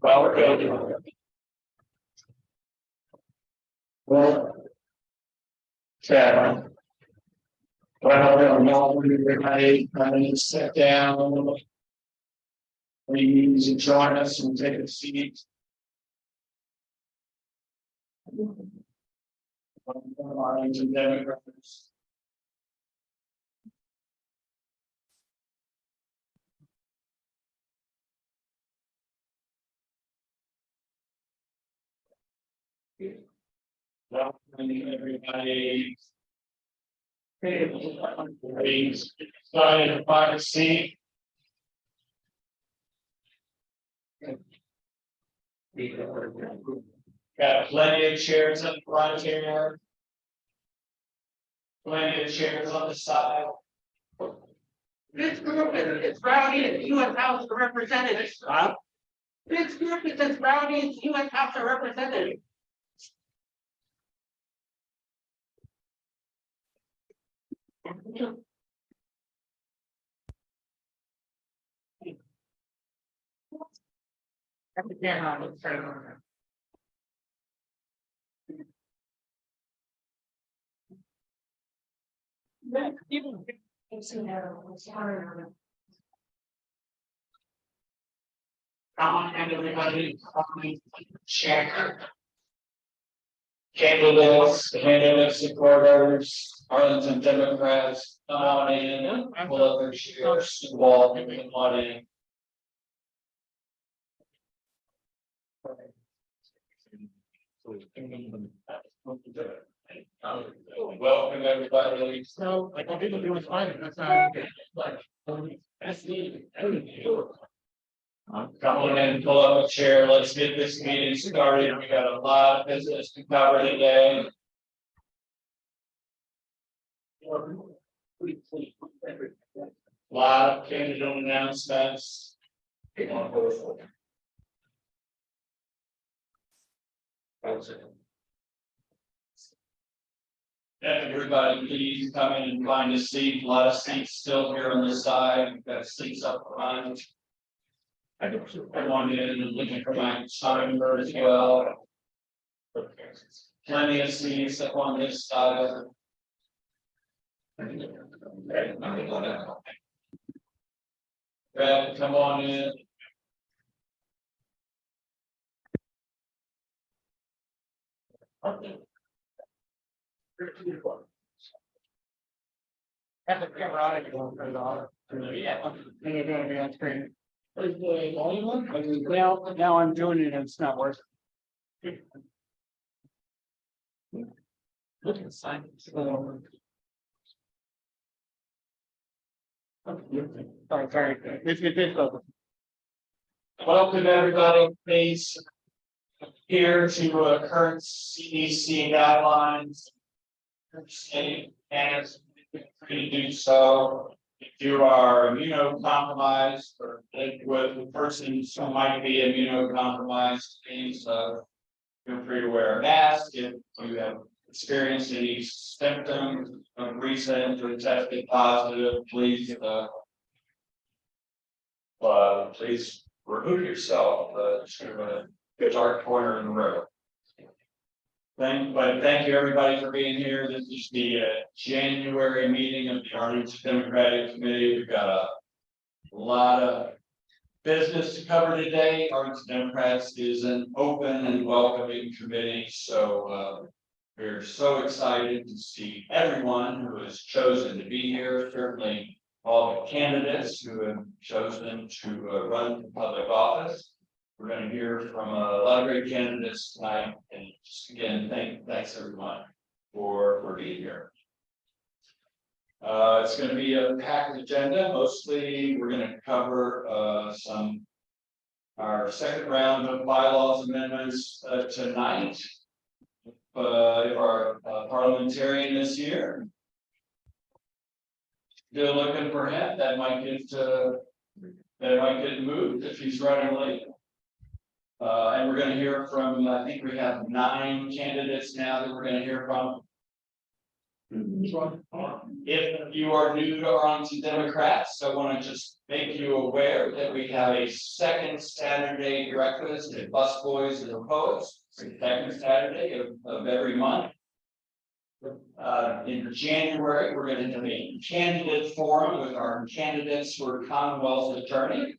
Welcome. Well, Chad. Well, everybody, come and sit down. Please join us and take a seat. Arlington Democrats. Welcome everybody. Please sign in by the seat. Got plenty of chairs up front here. Plenty of chairs on the side. This group is rowdy as U.S. House of Representatives. Huh? This group is as rowdy as U.S. House of Representatives. Come on, everybody, share. Candidates, supporters, Arlington Democrats, come on in, pull up their chairs, wall, come on in. Welcome everybody. So, like, what people do is fine. That's not like, Come on in, pull up a chair, let's get this meeting started, we got a lot of business to cover today. Lot of candidate announcements. Everybody, please come in and find a seat. A lot of seats still here on the side. We've got seats up front. I want in and looking for my timer as well. Plenty of seats up on this side. Brad, come on in. Have the camera on if you want to turn it off. Yeah. And you're gonna be on screen. Well, now I'm doing it and it's not working. Look at the sign. Sorry. It's Welcome everybody, please. Here to current CDC guidelines. State and free to do so. If you are immunocompromised or live with a person who might be immunocompromised, please feel free to wear a mask. If you have experienced any symptoms of recent or tested positive, please please remove yourself to a dark corner in the room. Thank you everybody for being here. This is the January meeting of the Arlington Democratic Committee. We've got a lot of business to cover today. Arlington Democrats is an open and welcoming committee, so we're so excited to see everyone who has chosen to be here. Certainly all the candidates who have chosen to run for public office. We're going to hear from a lot of great candidates tonight, and just again, thanks everyone for being here. It's going to be a packed agenda. Mostly, we're going to cover our second round of bylaws amendments tonight. If our parliamentarian this year, still looking for him, that might get moved if he's running late. And we're going to hear from, I think we have 9 candidates now that we're going to hear from. If you are new to Arlington Democrats, I want to just make you aware that we have a second Saturday breakfast at Busboys and Poets, second Saturday of every month. In January, we're going to have a candidate forum with our candidates for Commonwealth Attorney.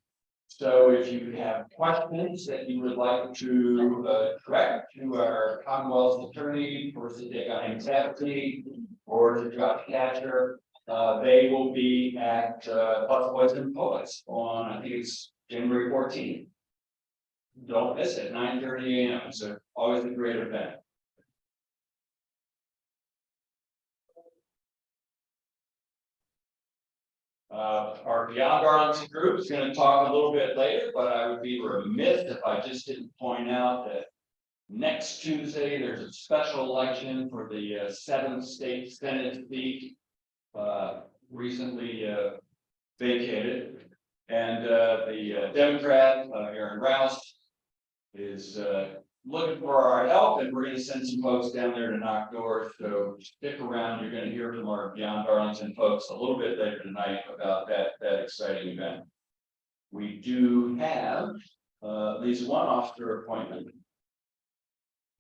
So if you have questions that you would like to direct to our Commonwealth Attorney for City Taffy or to Josh Catcher, they will be at Busboys and Poets on, I think it's January 14th. Don't miss it, 9:30 a.m. It's always a great event. Our Beyond Arlington group is going to talk a little bit later, but I would be remiss if I just didn't point out that next Tuesday there's a special election for the 7th state Senate seat, recently vacated, and the Democrat Aaron Rouse is looking for our help, and we're going to send some folks down there to knock doors. So stick around. You're going to hear from our Beyond Arlington folks a little bit later tonight about that exciting event. We do have at least one officer appointment.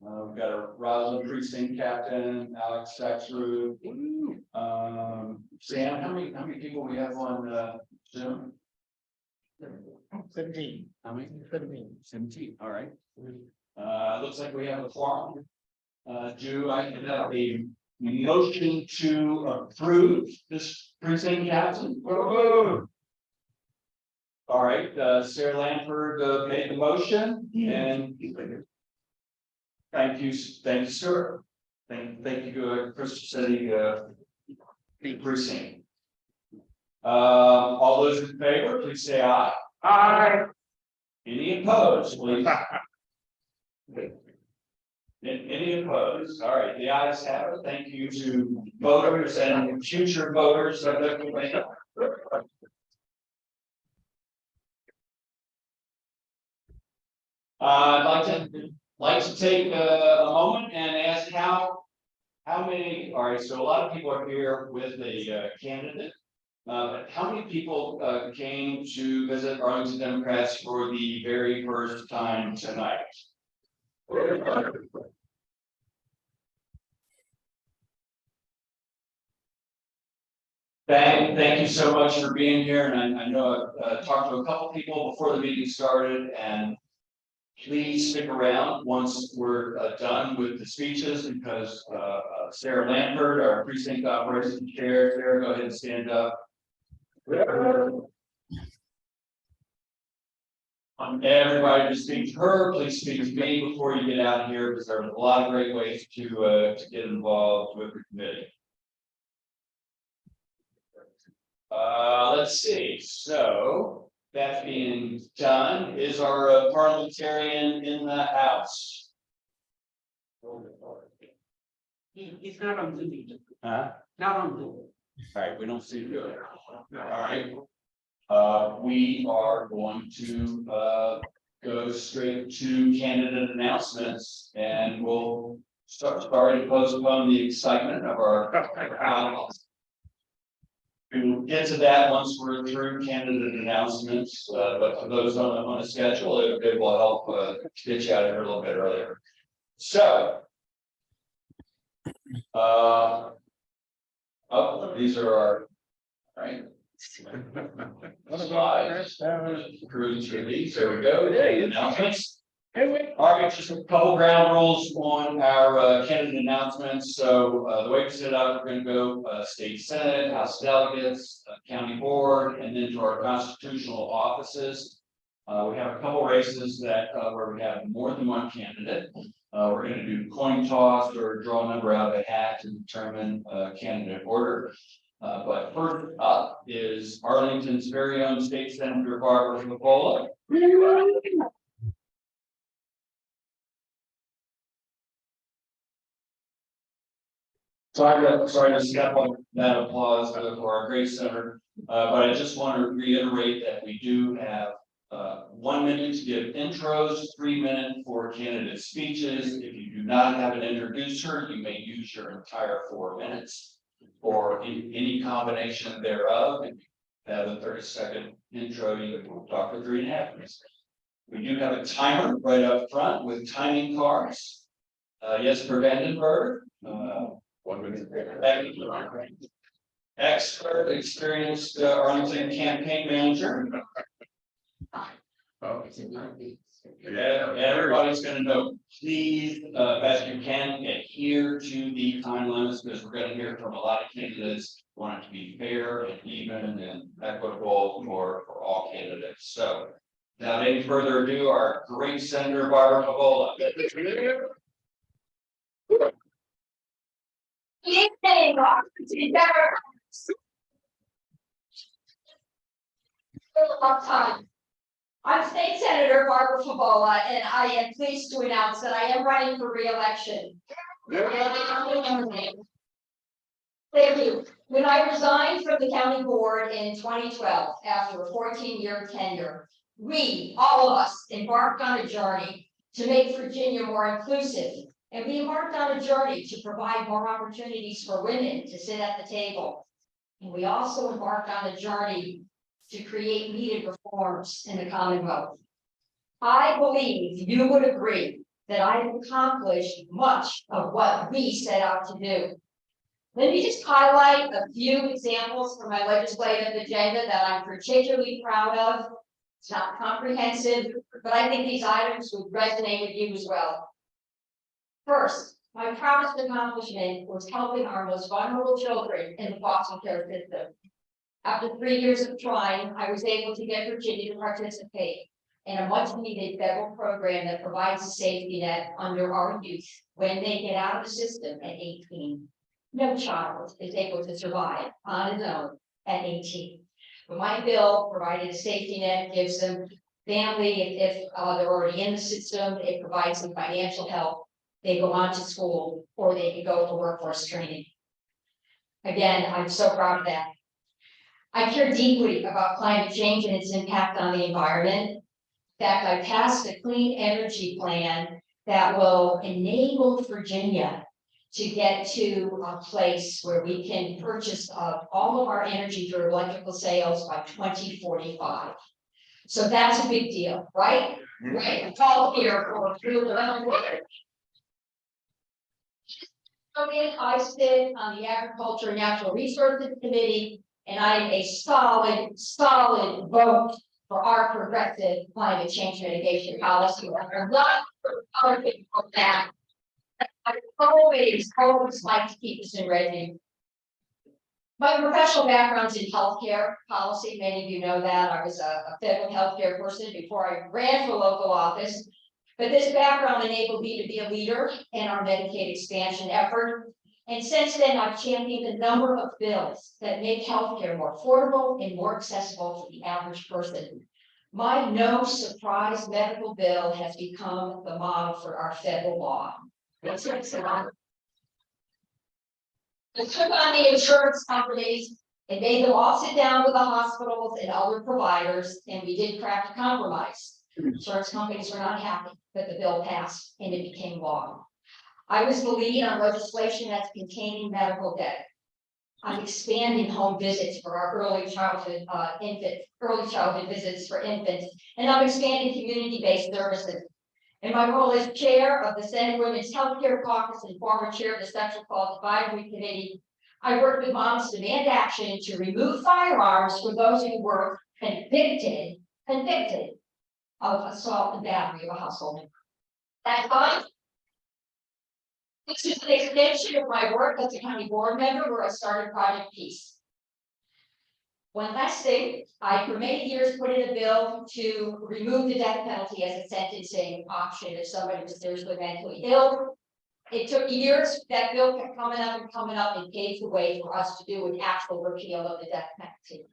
We've got a Roslyn precinct captain, Alex Saxrud. Sam, how many people we have on Zoom? 17. How many? 17. All right. Looks like we have a quorum. Do I have a motion to approve this precinct captain? All right, Sarah Lanford made the motion, and thank you, sir. Thank you, Crystal City precinct. All those in favor, please say aye. Aye. Any opposed, please? Any opposed? All right, the ayes have it. Thank you to voters and future voters. I'd like to take a moment and ask how many. All right, so a lot of people are here with a candidate. How many people came to visit Arlington Democrats for the very first time tonight? Thank you so much for being here, and I know I've talked to a couple people before the meeting started, and please stick around once we're done with the speeches, because Sarah Lanford, our precinct operations chair, Sarah, go ahead and stand up. Everybody to speak to her, please speak to me before you get out of here, because there are a lot of great ways to get involved with the committee. Let's see. So that being done, is our parliamentarian in the house? He's not on duty. Huh? Not on duty. All right, we don't see you. All right. We are going to go straight to candidate announcements, and we'll start to postpone the excitement of our. We'll get to that once we're through candidate announcements, but for those on a schedule, it will help get you out of here a little bit earlier. So, these are our right. Slides. Cruise through these. There we go. Announcements. All right, just a couple ground rules on our candidate announcements. So the way we set it up, we're going to go state senate, house delegates, county board, and then to our constitutional offices. We have a couple races that where we have more than one candidate. We're going to do coin toss or draw a number out of a hat to determine candidate order. But first up is Arlington's very own state senator Barbara Mapola. Sorry to step on that applause for our great senator, but I just want to reiterate that we do have 1 minute to give intros, 3 minutes for candidate speeches. If you do not have an introducer, you may use your entire 4 minutes or any combination thereof. If you have a 30-second intro, you can talk for 3.5 minutes. We do have a timer right up front with timing cards. Jesper Vandenberg, 1 minute. Expert, experienced Arlington campaign manager. Yeah, everybody's gonna know, please, best you can, adhere to the time limits, because we're gonna hear from a lot of candidates. Want it to be fair and even and equitable for all candidates. So without any further ado, our great Senator Barbara Favola. I'm State Senator Barbara Favola, and I am pleased to announce that I am running for re-election. Thank you. When I resigned from the county board in 2012, after a 14-year tenure, we, all of us, embarked on a journey to make Virginia more inclusive. And we embarked on a journey to provide more opportunities for women to sit at the table. And we also embarked on a journey to create needed reforms in the Commonwealth. I believe you would agree that I have accomplished much of what we set out to do. Let me just highlight a few examples from my legislative agenda that I'm particularly proud of. It's not comprehensive, but I think these items would resonate with you as well. First, my proudest accomplishment was helping our most vulnerable children in the foster care system. After 3 years of trying, I was able to get Virginia to participate in a much-needed federal program that provides a safety net under our youth when they get out of the system at 18. No child is able to survive on his own at 18. But my bill provided a safety net, gives them family if they're already in the system, it provides them financial help. They go on to school or they can go for workforce training. Again, I'm so proud of that. I care deeply about climate change and its impact on the environment. In fact, I passed a clean energy plan that will enable Virginia to get to a place where we can purchase all of our energy through electrical sales by 2045. So that's a big deal, right? Right. It's all here for I sit on the Agriculture and Natural Resources Committee, and I am a solid vote for our progressive climate change mitigation policy. I'm not for other people that I always like to keep us in revenue. My professional background's in healthcare policy. Many of you know that. I was a federal healthcare person before I ran for local office. But this background enabled me to be a leader in our Medicaid expansion effort. And since then, I've championed a number of bills that make healthcare more affordable and more accessible for the average person. My no surprise medical bill has become the model for our federal law. I took on the insurance companies and made them all sit down with the hospitals and other providers, and we did craft a compromise. Insurance companies were not happy, but the bill passed and it became law. I was the lead on legislation that's containing medical debt. I'm expanding home visits for our early childhood visits for infants, and I'm expanding community-based services. In my role as chair of the Senate Women's Healthcare Caucus and former chair of the Sexual Assault Advisory Committee, I worked with moms to demand action to remove firearms for those who were convicted of assault and battery of a household member. That's fine. This is an extension of my work as a county board member where I started Project Peace. One last thing, I for many years put in a bill to remove the death penalty as a sentencing option if somebody was seriously mentally ill. It took years, that bill kept coming up and paved the way for us to do an actual repeal of the death penalty.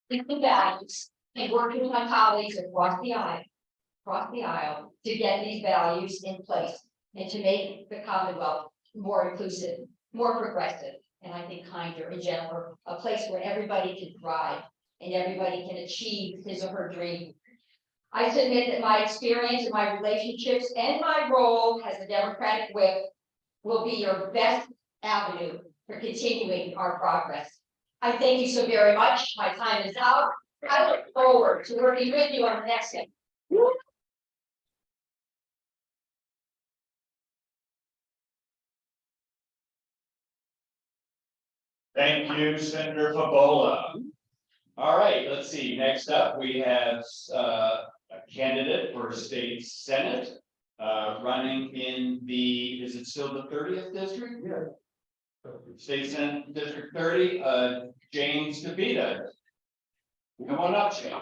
The values and working with my colleagues across the aisle to get these values in place and to make the Commonwealth more inclusive, more progressive, and I think kinder and gentler, a place where everybody can thrive and everybody can achieve his or her dream. I submit that my experience and my relationships and my role as a Democratic whip will be your best avenue for continuing our progress. I thank you so very much. My time is out. I look forward to working with you on the next step. Thank you, Senator Fabola. All right, let's see. Next up, we have a candidate for state senate running in the, is it still the 30th district? Yeah. State Senate District 30, James DeVita. Come on up, James.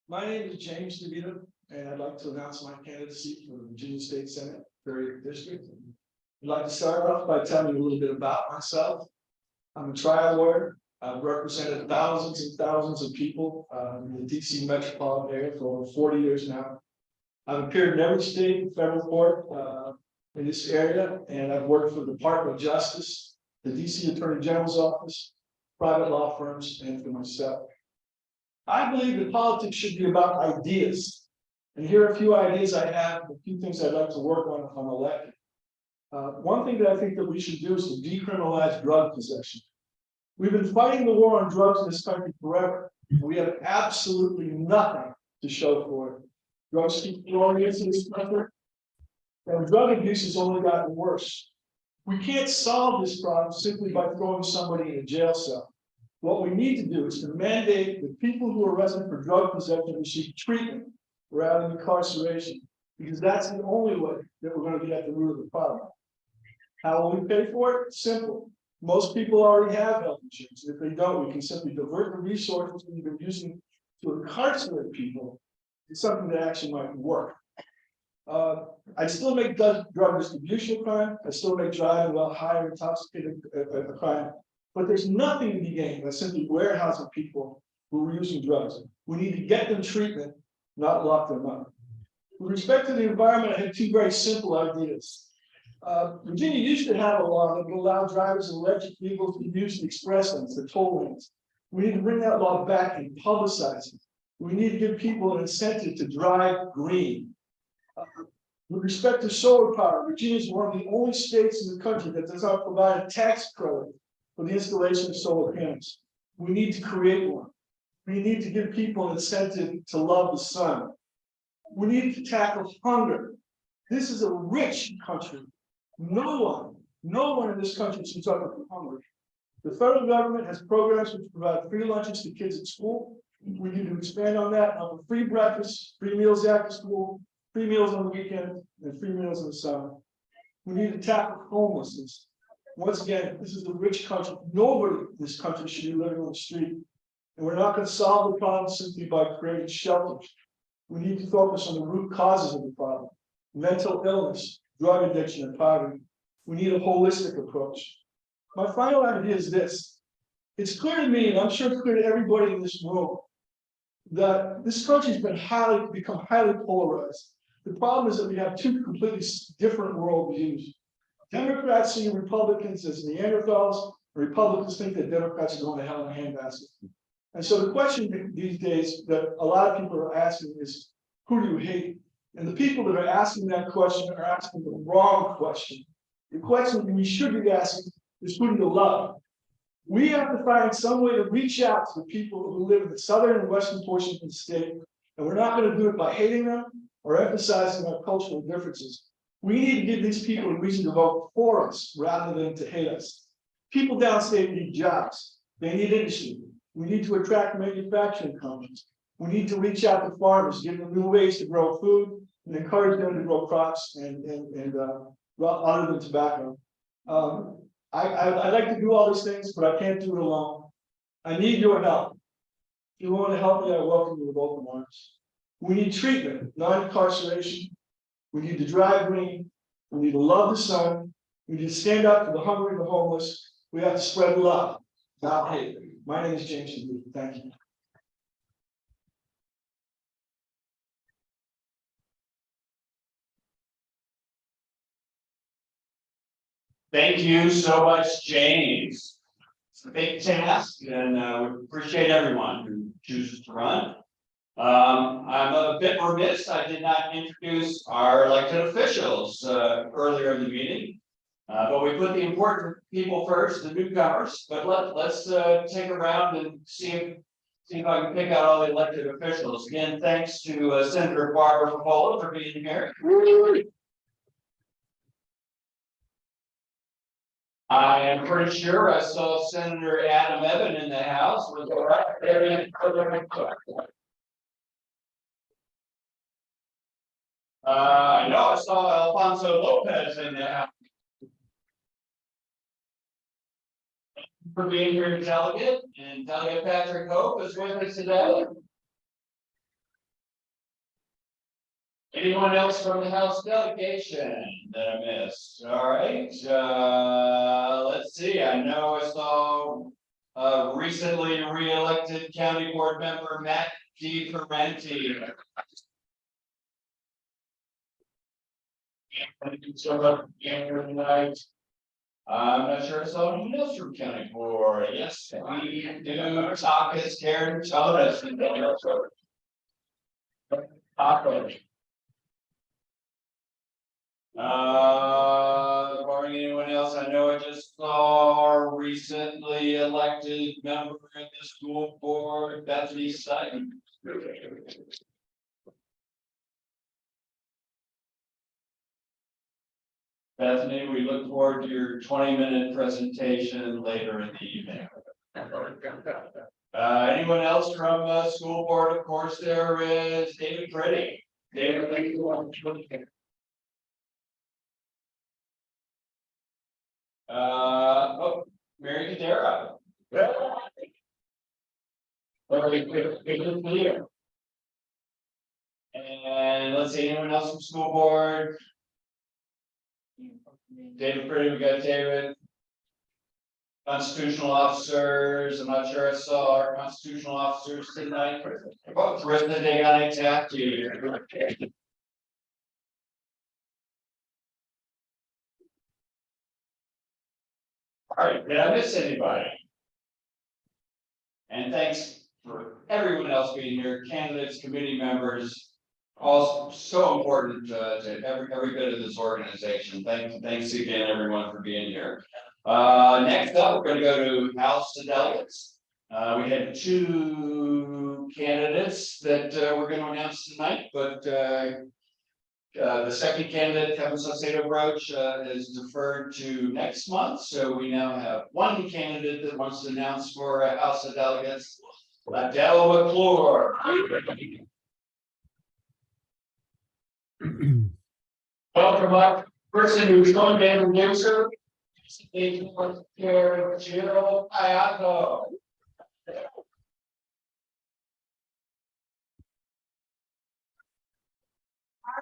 My name is James DeVita, and I'd like to announce my candidacy for the Virginia State Senate, 30th District. I'd like to start off by telling you a little bit about myself. I'm a trial lawyer. I've represented thousands and thousands of people in the DC metropolitan area for over 40 years now. I've appeared in every state and federal court in this area, and I've worked for the Department of Justice, the DC Attorney General's office, private law firms, and for myself. I believe that politics should be about ideas. And here are a few ideas I have, a few things I'd like to work on if I'm elected. One thing that I think that we should do is to decriminalize drug possession. We've been fighting the war on drugs in this country forever. We have absolutely nothing to show for it. Drugs keep flowing into this country, and drug abuse has only gotten worse. We can't solve this problem simply by throwing somebody in a jail cell. What we need to do is to mandate that people who are arrested for drug possession receive treatment rather than incarceration, because that's the only way that we're going to get at the root of the problem. How will we pay for it? Simple. Most people already have health insurance. If they don't, we can simply divert the resources we've been using to incarcerate people to something that actually might work. I still make drug distribution a crime. I still make driving while high or intoxicated a crime. But there's nothing to be gained by simply warehousing people who are using drugs. We need to get them treatment, not lock them up. With respect to the environment, I have two very simple ideas. Virginia used to have a law that would allow drivers of electric vehicles to use the express lanes, the toll lanes. We need to bring that law back and publicize it. We need to give people an incentive to drive green. With respect to solar power, Virginia is one of the only states in the country that does not provide a tax credit for the installation of solar panels. We need to create one. We need to give people an incentive to love the sun. We need to tackle hunger. This is a rich country. No one in this country should suffer from hunger. The federal government has programs which provide free lunches to kids at school. We need to expand on that, offer free breakfast, free meals after school, free meals on the weekend, and free meals in the summer. We need to tackle homelessness. Once again, this is a rich country. Nobody in this country should be living on the street. And we're not going to solve the problem simply by creating shelters. We need to focus on the root causes of the problem: mental illness, drug addiction, and poverty. We need a holistic approach. My final idea is this. It's clear to me, and I'm sure it's clear to everybody in this room, that this country's been become highly polarized. The problem is that we have two completely different worldviews. Democrats see Republicans as Neanderthals. Republicans think that Democrats are going to hell in a handbasket. And so the question these days that a lot of people are asking is, who do you hate? And the people that are asking that question are asking the wrong question. The question we should be asking is, who do you love? We have to find some way to reach out to the people who live in the southern and western portions of the state. And we're not going to do it by hating them or emphasizing our cultural differences. We need to give these people a reason to vote for us rather than to hate us. People downstate need jobs. They need industry. We need to attract manufacturing companies. We need to reach out to farmers, give them new ways to grow food, and encourage them to grow crops other than tobacco. I'd like to do all these things, but I can't do it alone. I need your help. If you want to help me, I welcome you with open arms. We need treatment, not incarceration. We need to drive green. We need to love the sun. We need to stand up for the hungry and the homeless. We have to spread love, not hate. My name is James. Thank you. Thank you so much, James. It's a big task, and we appreciate everyone who chooses to run. I'm a bit remiss, I did not introduce our elected officials earlier in the meeting. But we put the important people first, the newcomers, but let's take a round and see if I can pick out all the elected officials. Again, thanks to Senator Barbara Papola for being here. I am pretty sure I saw Senator Adam Evan in the house. I know I saw Alfonso Lopez in the house. For being here, delegate, and Delegate Patrick Hope is with us today. Anyone else from the House delegation that I missed? All right, let's see. I know I saw recently re-elected County Board member Matt DiFerenti. Thank you so much for being here tonight. I'm not sure I saw anyone else from County Board. Yes, we do. Talk is Karen Todas. Barring anyone else, I know I just saw a recently elected member of the school board, Bethany Sutton. Bethany, we look forward to your 20-minute presentation later in the evening. Anyone else from school board? Of course, there is David Pretty. David, thank you. Mary Cadera. And let's see, anyone else from school board? David Pretty, we got David. Constitutional officers, I'm not sure I saw our constitutional officers tonight. Oh, Carissa Degani Taft. All right, did I miss anybody? And thanks for everyone else being here, candidates, committee members, all so important to every bit of this organization. Thanks again, everyone, for being here. Next up, we're going to go to House of Delegates. We had two candidates that we're going to announce tonight, but the second candidate, Kevin Saucedo Roach, is deferred to next month. So we now have one candidate that wants to announce for House of Delegates, Adele McClure. Welcome up, person who's going to introduce her. Jill Ayato.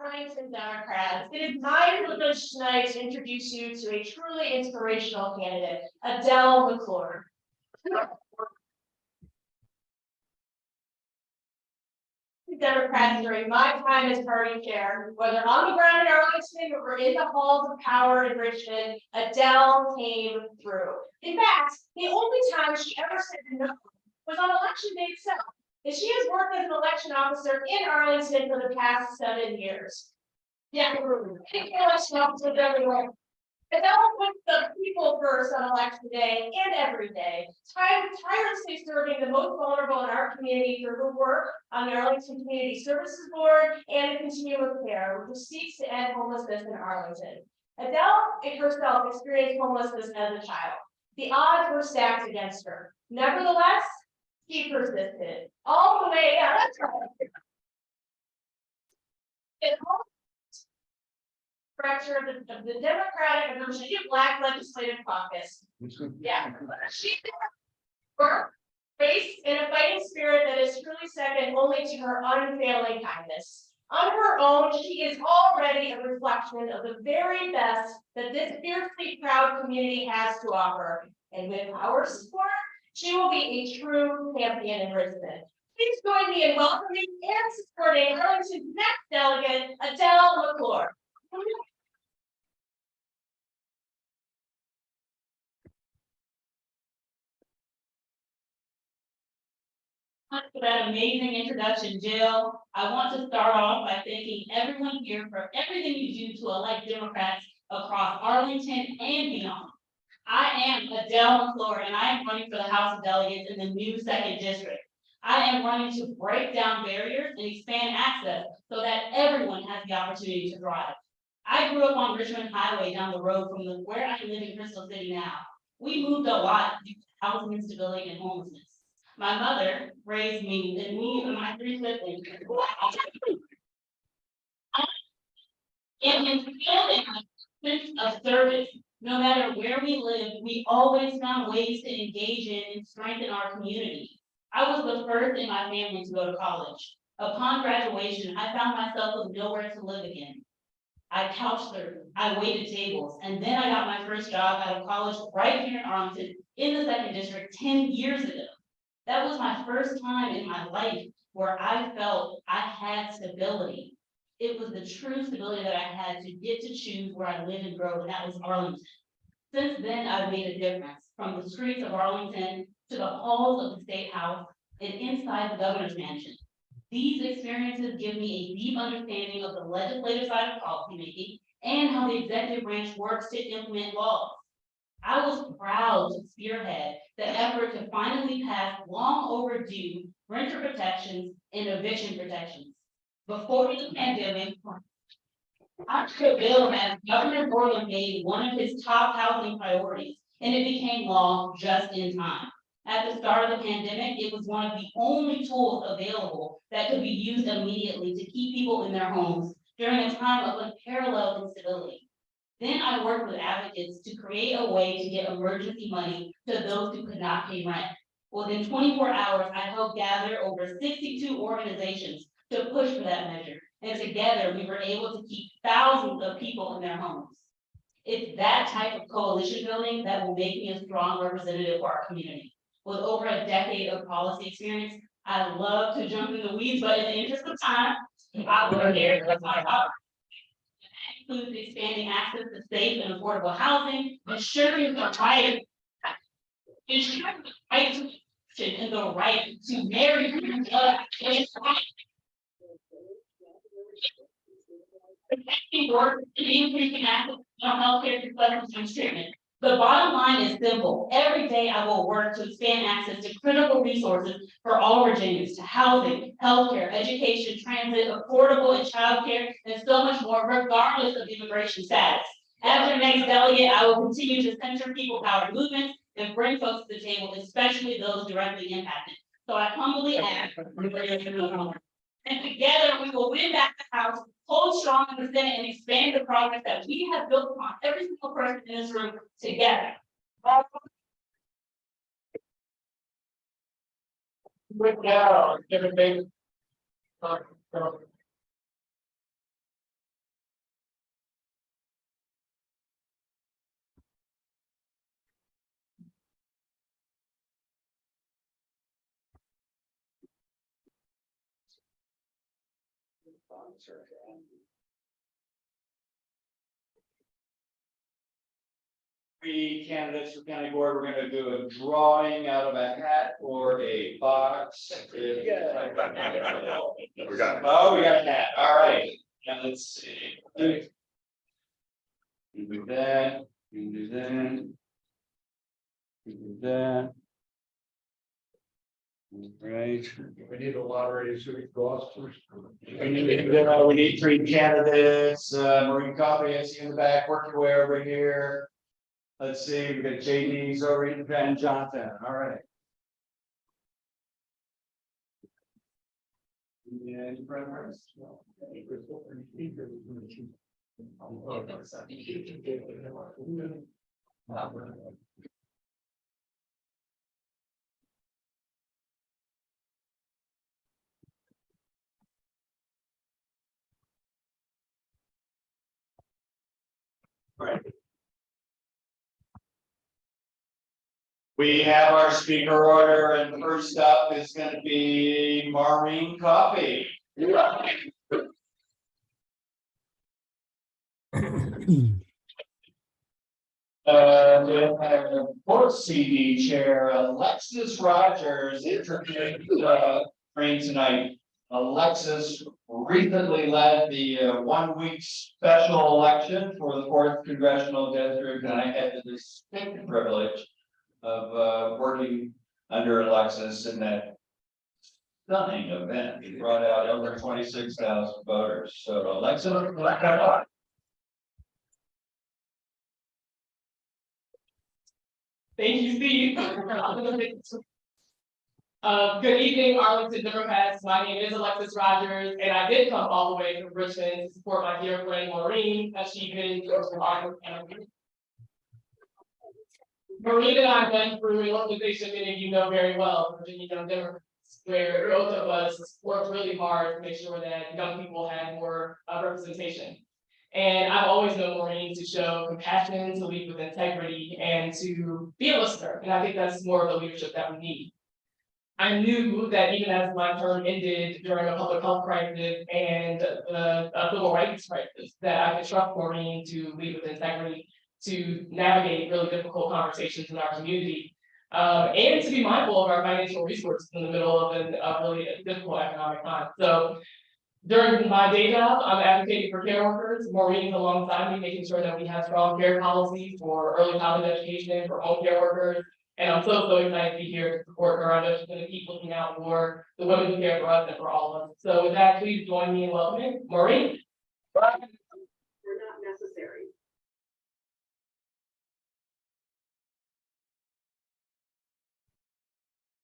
Arlington Democrats, it is my privilege tonight to introduce you to a truly inspirational candidate, Adele McClure. Democrats during my time as party chair, whether on the ground in Arlington or in the halls of power in Richmond, Adele came through. In fact, the only time she ever said no was on election day itself. And she has worked as an election officer in Arlington for the past 7 years. Yeah, election officers everywhere. Adele puts the people first on election day and every day, tirelessly serving the most vulnerable in our community through her work on the Arlington Community Services Board and the Continuum of Care, which seeks to end homelessness in Arlington. Adele herself experienced homelessness as a child. The odds were stacked against her. Nevertheless, she persisted all the way. Yeah, that's right. Director of the Democratic and Virginia Black Legislative Caucus. Yeah, she work based in a fighting spirit that is truly second only to her unfailing kindness. On her own, she is already a reflection of the very best that this fiercely proud community has to offer. And with our support, she will be a true champion in Richmond. Please join me in welcoming and supporting Arlington's next delegate, Adele McClure. For that amazing introduction, Jill. I want to start off by thanking everyone here for everything you do to elect Democrats across Arlington and beyond. I am Adele McClure, and I am running for the House of Delegates in the new second district. I am running to break down barriers and expand access so that everyone has the opportunity to thrive. I grew up on Richmond Highway down the road from where I live in Crystal City now. We moved a lot due to housing instability and homelessness. My mother raised me and my three siblings. And instilled in a sense of service. No matter where we lived, we always found ways to engage in and strengthen our community. I was the first in my family to go to college. Upon graduation, I found myself with nowhere to live again. I couch surfed, I waited tables, and then I got my first job out of college right here in Arlington in the second district 10 years ago. That was my first time in my life where I felt I had stability. It was the true stability that I had to get to choose where I live and grow, and that was Arlington. Since then, I've made a difference, from the streets of Arlington to the halls of the State House and inside the governor's mansion. These experiences give me a deep understanding of the legislative side of policymaking and how the executive branch works to implement laws. I was proud to spearhead the effort to finally pass long overdue renter protections and eviction protections. Before the pandemic, I took a bill as Governor Borland made one of his top housing priorities, and it became law just in time. At the start of the pandemic, it was one of the only tools available that could be used immediately to keep people in their homes during a time of unparalleled instability. Then I worked with advocates to create a way to get emergency money to those who could not pay rent. Within 24 hours, I helped gather over 62 organizations to push for that measure. And together, we were able to keep thousands of people in their homes. It's that type of coalition building that will make me a strong representative for our community. With over a decade of policy experience, I love to jump in the weeds, but in the interest of time, I will hear my heart. Includes expanding access to safe and affordable housing, ensuring the right and the right to marry protecting work and increasing access to healthcare to substance treatment. The bottom line is simple. Every day I will work to expand access to critical resources for all Virginians, to housing, healthcare, education, transit, affordable and childcare, and so much more, regardless of immigration status. As your next delegate, I will continue to center people powered movements and bring folks to the table, especially those directly impacted. So I humbly ask for your support. And together we will win back the House, hold strong in the Senate, and expand the progress that we have built upon every single person in this room together. With now, everything. Three candidates for county board, we're gonna do a drawing out of a hat or a box. We got it. Oh, we got a hat, all right, now let's see. You do that, you do that. You do that. Right. We need a lottery, so we go first. We need three candidates, Marine Coffee, I see in the back, work your way over here. Let's see, we got JD's over here, and Jonathan, all right. Yeah, any preference? Right. We have our speaker order, and first up is gonna be Maureen Coffee. Board CD Chair Alexis Rogers introduced Green tonight. Alexis recently led the 1 week special election for the 4th Congressional District, and I had the distinct privilege of working under Alexis in that stunning event. He brought out over 26,000 voters. So Alexis, Thank you, Steve. Good evening, Arlington Democrats. My name is Alexis Rogers, and I did come all the way from Richmond to support my dear friend Maureen as she been from Arlington. Maureen and I went through an organization many of you know very well, Virginia Young Democrats, where both of us worked really hard to make sure that young people had more representation. And I've always known Maureen to show compassion, to lead with integrity, and to be a listener. And I think that's more of the leadership that we need. I knew that even as my term ended during a public health crisis and a civil rights crisis, that I could trust Maureen to lead with integrity, to navigate really difficult conversations in our community, and to be mindful of our financial resources in the middle of a really difficult economic time. So during my day job, I'm advocating for care workers. Maureen's alongside me, making sure that we have strong care policies for early childhood education, for home care workers. And I'm so excited to be here to support her. I know she's going to keep looking out for the women who care for us and for all of us. So with that, please join me in welcoming Maureen. They're not necessary.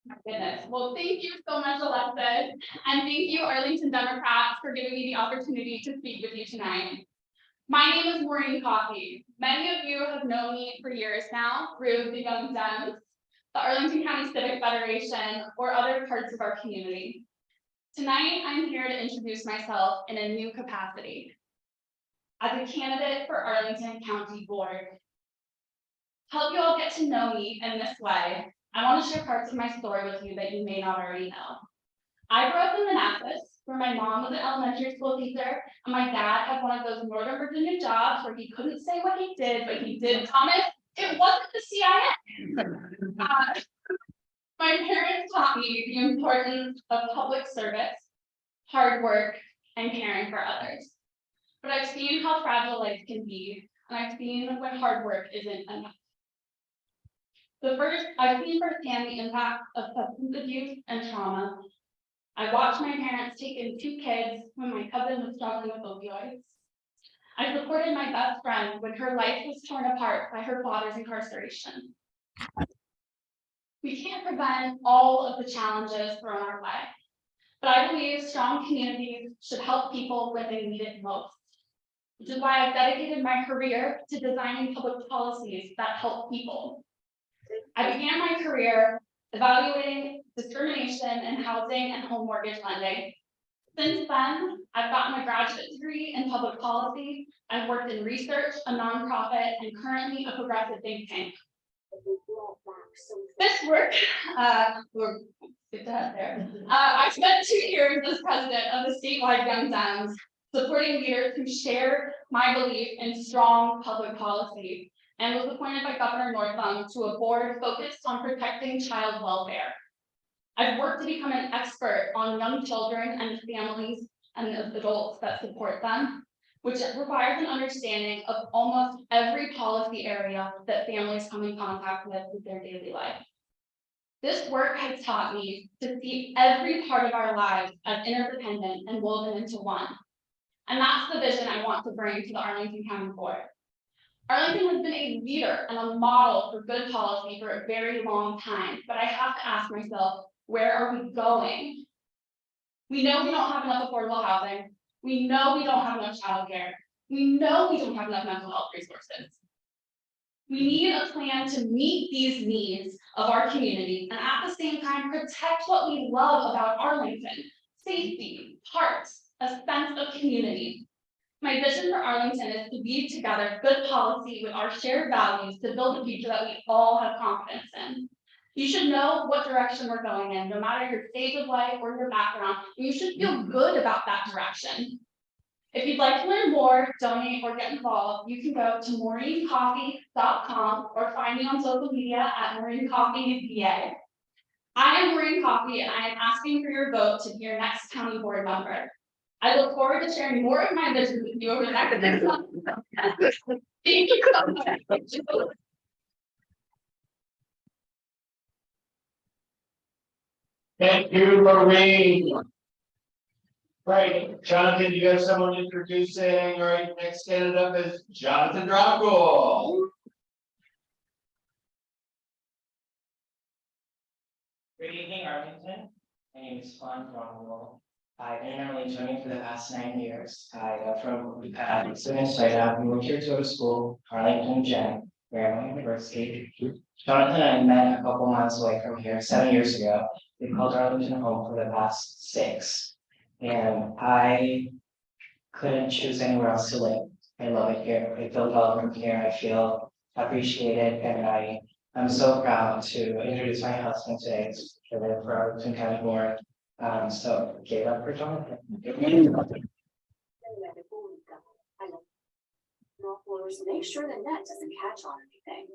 My goodness. Well, thank you so much, Alexis. And thank you, Arlington Democrats, for giving me the opportunity to speak with you tonight. My name is Maureen Coffey. Many of you have known me for years now through the Young Dems, the Arlington County Civic Federation, or other parts of our community. Tonight, I'm here to introduce myself in a new capacity as a candidate for Arlington County Board. To help you all get to know me in this way, I want to share parts of my story with you that you may not already know. I grew up in Manassas, where my mom was an elementary school teacher, and my dad had one of those Northern Virginia jobs where he couldn't say what he did, but he did promise it wasn't the CIA. My parents taught me the importance of public service, hard work, and caring for others. But I've seen how fragile life can be, and I've seen when hard work isn't enough. I've seen firsthand the impact of substance abuse and trauma. I watched my parents take in 2 kids when my cousin was struggling with opioids. I supported my best friend when her life was torn apart by her father's incarceration. We can't prevent all of the challenges thrown our way, but I believe strong communities should help people when they need it most, which is why I've dedicated my career to designing public policies that help people. I began my career evaluating discrimination in housing and home mortgage lending. Since then, I've gotten a graduate degree in public policy. I've worked in research, a nonprofit, and currently a progressive think tank. This work, I spent 2 years as president of the statewide Young Dems, supporting leaders who share my belief in strong public policy, and was appointed by Governor Northam to a board focused on protecting child welfare. I've worked to become an expert on young children and the families and the adults that support them, which requires an understanding of almost every policy area that families come in contact with their daily life. This work has taught me to see every part of our lives as interdependent and woven into one. And that's the vision I want to bring to the Arlington County Board. Arlington has been a leader and a model for good policy for a very long time, but I have to ask myself, where are we going? We know we don't have enough affordable housing. We know we don't have enough childcare. We know we don't have enough mental health resources. We need a plan to meet these needs of our community and at the same time protect what we love about Arlington: safety, parks, a sense of community. My vision for Arlington is to weave together good policy with our shared values to build a future that we all have confidence in. You should know what direction we're going in, no matter your stage of life or your background, and you should feel good about that direction. If you'd like to learn more, donate, or get involved, you can go to maureencoffee.com or find me on social media at maureencoffeepa. I am Maureen Coffee, and I am asking for your vote to be your next county board member. I look forward to sharing more of my vision with you over the next 6 months. Thank you so much. Thank you, Maureen. Right, Jonathan, you have someone introducing, all right, next candidate up is Jonathan Drogul. Good evening, Arlington. My name is Juan Ronald. I've been in Arlington for the past 9 years. I got from student site out. We moved here to go to school, Arlington Gen, Maryland University. Jonathan and I met a couple miles away from here 7 years ago. We called Arlington home for the past 6. And I couldn't choose anywhere else to live. I love it here. I feel welcome here. I feel appreciated, and I'm so proud to introduce my husband today for Arlington County Board. So give up for Jonathan. Anyway, before we go, I know. North floors, make sure the net doesn't catch on anything.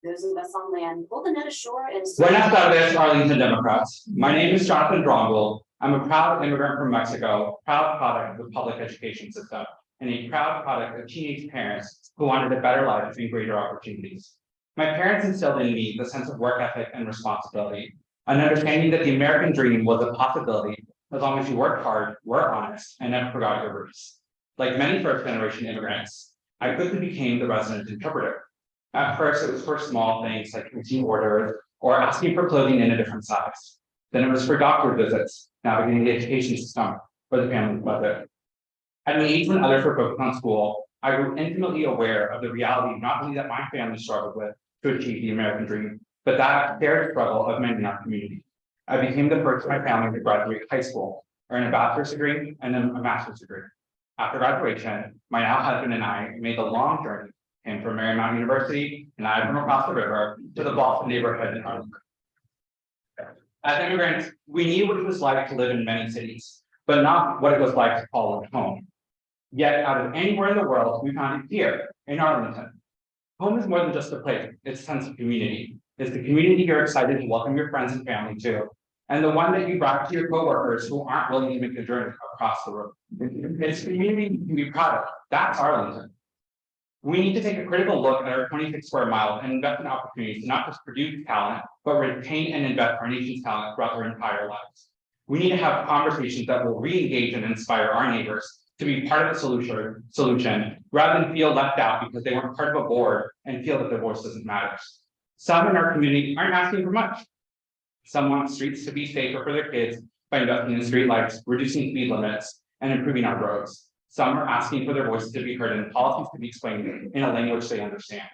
Those of us on land, pull the net ashore and. Buenas tardes, Arlington Democrats. My name is Jonathan Drongel. I'm a proud immigrant from Mexico, proud product of the public education system, and a proud product of teenage parents who wanted a better life and greater opportunities. My parents instilled in me the sense of work ethic and responsibility, an understanding that the American dream was a possibility as long as you worked hard, were honest, and never forgot your roots. Like many first-generation immigrants, I quickly became the resident interpreter. At first, it was for small things like routine orders or asking for clothing in a different size. Then it was for doctor visits, navigating the education system or the family budget. At an age when others were focused on school, I grew intimately aware of the reality not only that my family struggled with to achieve the American dream, but that shared struggle of many in our community. I became the first in my family to graduate high school, earn a bachelor's degree, and then a master's degree. After graduation, my now husband and I made the long journey, came from Marymount University, and I from across the river to the Boston neighborhood in Arlington. As immigrants, we knew what it was like to live in many cities, but not what it was like to call it home. Yet, out of anywhere in the world, we found it here in Arlington. Home is more than just a place, it's a sense of community. It's the community you're excited to welcome your friends and family to, and the one that you brought to your coworkers who aren't willing to make the journey across the road. It's a community you can be proud of. That's Arlington. We need to take a critical look at our 26 square miles and invest in opportunities to not just produce talent, but retain and invest our nation's talent throughout their entire lives. We need to have conversations that will re-engage and inspire our neighbors to be part of the solution rather than feel left out because they weren't part of a board and feel that their voice doesn't matter. Some in our community aren't asking for much. Some want streets to be safer for their kids by investing in street lights, reducing speed limits, and improving our roads. Some are asking for their voices to be heard and policies to be explained in a language they understand.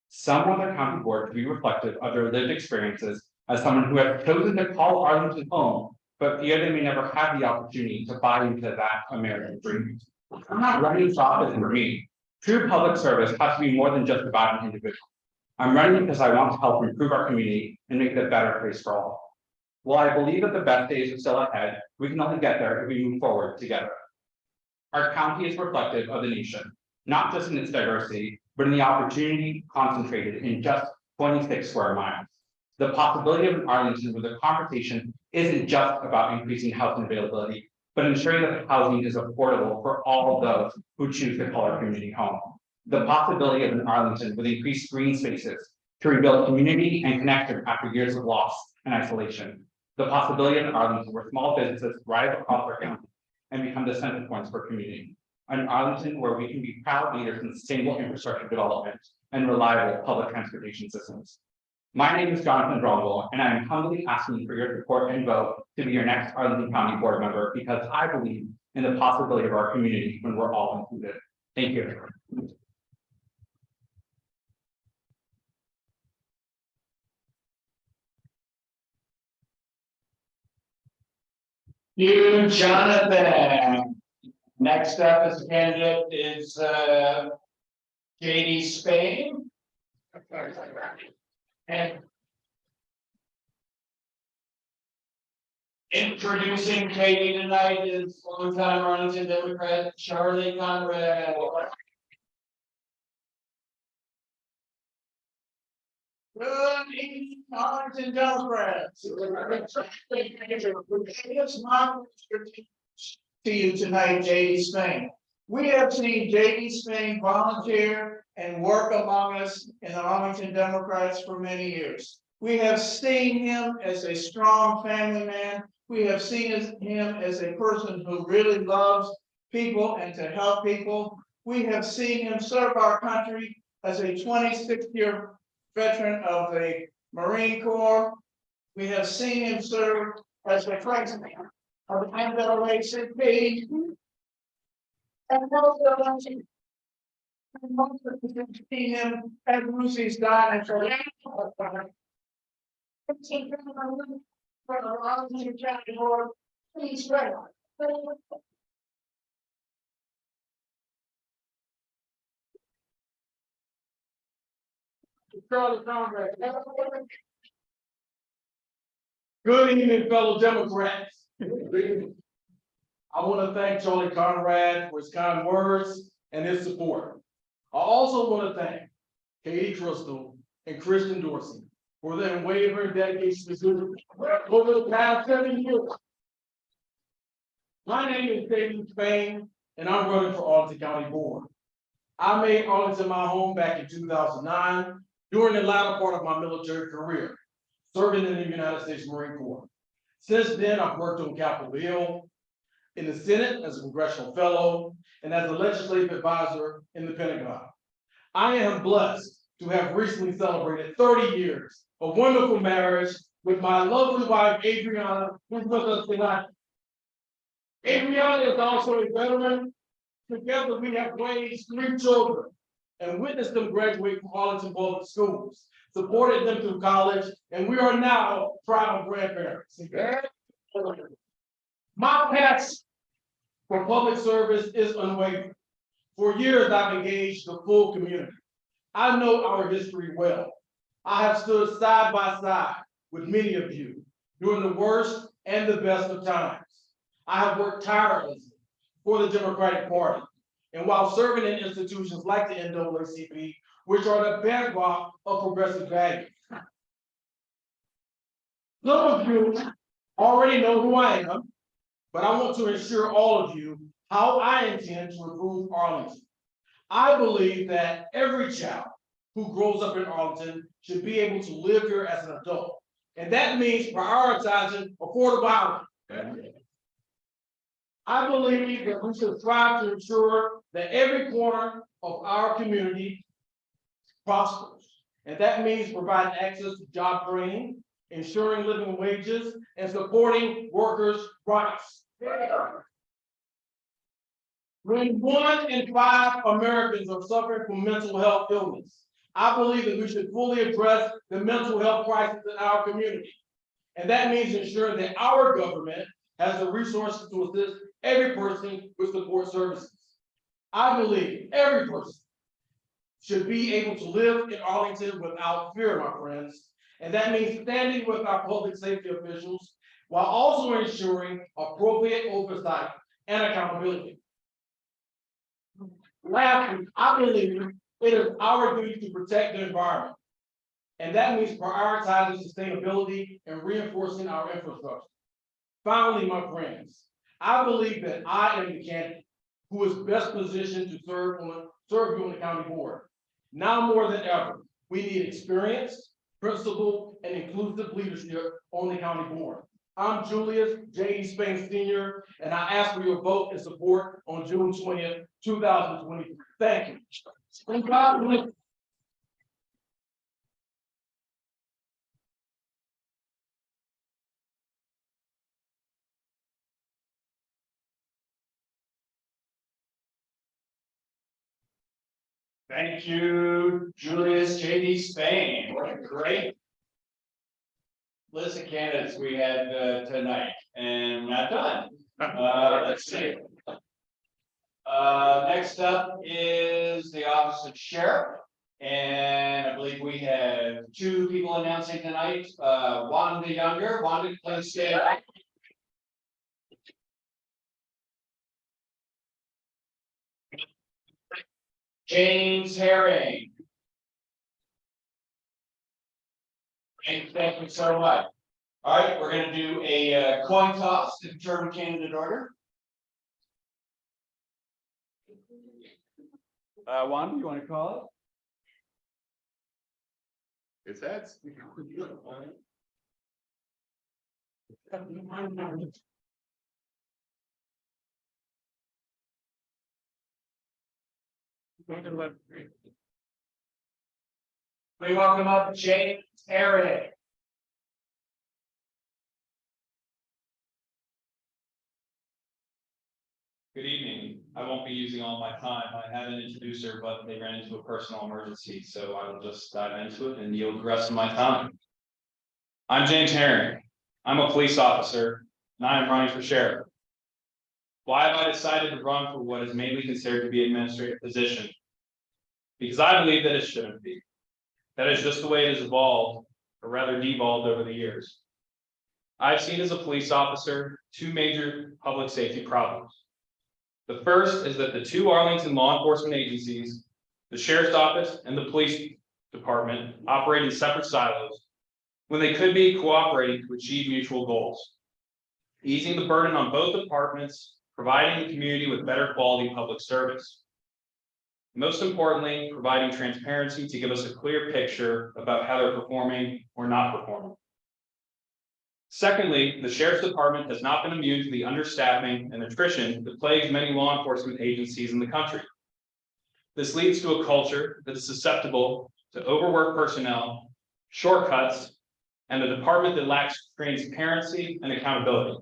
Some want their county board to be reflective of their lived experiences as someone who has chosen to call Arlington home, but fear they may never have the opportunity to buy into that American dream. I'm not running for office for me. True public service has to be more than just about an individual. I'm running because I want to help improve our community and make it a better place for all. While I believe that the best days are still ahead, we can only get there if we move forward together. Our county is reflective of the nation, not just in its diversity, but in the opportunity concentrated in just 26 square miles. The possibility of an Arlington where the conversation isn't just about increasing housing availability, but ensuring that the housing is affordable for all of those who choose to call our community home. The possibility of an Arlington with increased green spaces to rebuild community and connection after years of loss and isolation. The possibility of an Arlington where small businesses rise across our county and become the center points for community. An Arlington where we can be proud leaders in sustainable infrastructure development and reliable public transportation systems. My name is Jonathan Drongel, and I am humbly asking for your support and vote to be your next Arlington County Board member because I believe in the possibility of our community when we're all included. Thank you. You, Jonathan. Next up as a candidate is JD Spain. And Introducing Katie tonight is longtime Arlington Democrat Charlie Conrad. Good evening, Arlington Democrats. It's my pleasure to you tonight, J.D. Spain. We have seen J.D. Spain volunteer and work among us in the Arlington Democrats for many years. We have seen him as a strong family man. We have seen him as a person who really loves people and to help people. We have seen him serve our country as a 26-year veteran of the Marine Corps. We have seen him serve as the president of the NAACP. And most of you have seen him at Lucy's Diner for the Arlington County Board. Please, right. Charlie Conrad. Good evening, fellow Democrats. I want to thank Charlie Conrad for his kind words and his support. I also want to thank Katie Crystal and Christian Dorsey for their unwavering dedication to students over the past 7 years. My name is J.D. Spain, and I'm running for Arlington County Board. I made Arlington my home back in 2009 during the latter part of my military career, serving in the United States Marine Corps. Since then, I've worked on Capitol Hill, in the Senate as a congressional fellow, and as a legislative advisor in the Pentagon. I am blessed to have recently celebrated 30 years of wonderful marriage with my lovely wife, Adriana, who's with us tonight. Adriana is also a veteran. Together, we have raised 3 children and witnessed them graduate from Arlington Public Schools, supported them through college, and we are now proud grandparents. My passion for public service is unwavering. For years, I've engaged the full community. I know our history well. I have stood side by side with many of you during the worst and the best of times. I have worked tirelessly for the Democratic Party, and while serving in institutions like the NAACP, which are the bedrock of progressive values. Some of you already know who I am, but I want to assure all of you how I intend to improve Arlington. I believe that every child who grows up in Arlington should be able to live here as an adult. And that means prioritizing affordable housing. I believe that we should strive to ensure that every corner of our community prospers. And that means providing access to job training, ensuring living wages, and supporting workers' rights. When 1 in 5 Americans are suffering from mental health illness, I believe that we should fully address the mental health crisis in our community. And that means ensuring that our government has the resources to assist every person with support services. I believe every person should be able to live in Arlington without fear, my friends. And that means standing with our public safety officials while also ensuring appropriate oversight and accountability. Lastly, I believe it is our duty to protect the environment. And that means prioritizing sustainability and reinforcing our infrastructure. Finally, my friends, I believe that I am the candidate who is best positioned to serve you on the county board. Now more than ever, we need experienced, principled, and inclusive leadership on the county board. I'm Julius J.E. Spain Sr., and I ask for your vote and support on June 20th, 2023. Thank you. Thank you, Julius J.D. Spain. What a great list of candidates we had tonight, and not done. Let's see. Next up is the office of sheriff, and I believe we have 2 people announcing tonight. Wanda Younger. Wanda, please stand up. James Herring. Thank you so much. All right, we're gonna do a coin toss to determine candidate order. Wanda, you want to call It's heads. We welcome up James Herring. Good evening. I won't be using all my time. I had an introducer, but they ran into a personal emergency, so I will just dive into it and yield the rest of my time. I'm James Herring. I'm a police officer, and I am running for sheriff. Why have I decided to run for what is mainly considered to be an administrative position? Because I believe that it shouldn't be. That is just the way it has evolved, or rather devolved over the years. I've seen as a police officer two major public safety problems. The first is that the two Arlington law enforcement agencies, the sheriff's office and the police department, operate in separate silos when they could be cooperating to achieve mutual goals. Easing the burden on both departments, providing the community with better quality public service. Most importantly, providing transparency to give us a clear picture about how they're performing or not performing. Secondly, the sheriff's department has not been immune to the understaffing and attrition that plagues many law enforcement agencies in the country. This leads to a culture that is susceptible to overworked personnel, shortcuts, and a department that lacks transparency and accountability.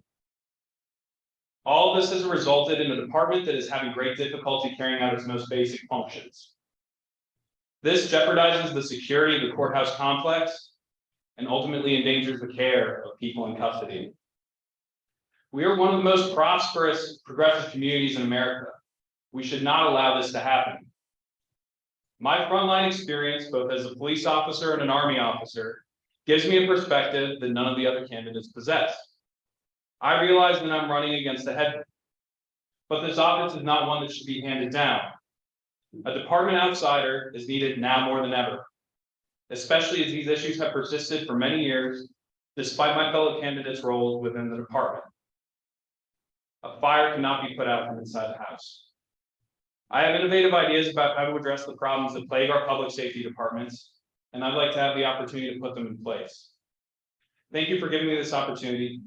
All of this has resulted in a department that is having great difficulty carrying out its most basic functions. This jeopardizes the security of the courthouse complex and ultimately endangers the care of people in custody. We are one of the most prosperous, progressive communities in America. We should not allow this to happen. My frontline experience, both as a police officer and an Army officer, gives me a perspective that none of the other candidates possess. I realize that I'm running against the headwind, but this office is not one that should be handed down. A department outsider is needed now more than ever, especially as these issues have persisted for many years, despite my fellow candidates' roles within the department. A fire cannot be put out from inside the house. I have innovative ideas about how to address the problems that plague our public safety departments, and I'd like to have the opportunity to put them in place. Thank you for giving me this opportunity,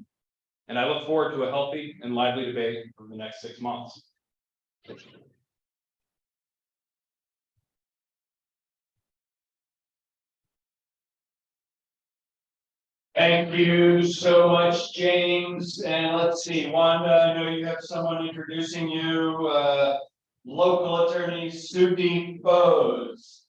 and I look forward to a healthy and lively debate for the next 6 months. Thank you so much, James. And let's see, Wanda, I know you have someone introducing you, local attorney Sudeep Bose.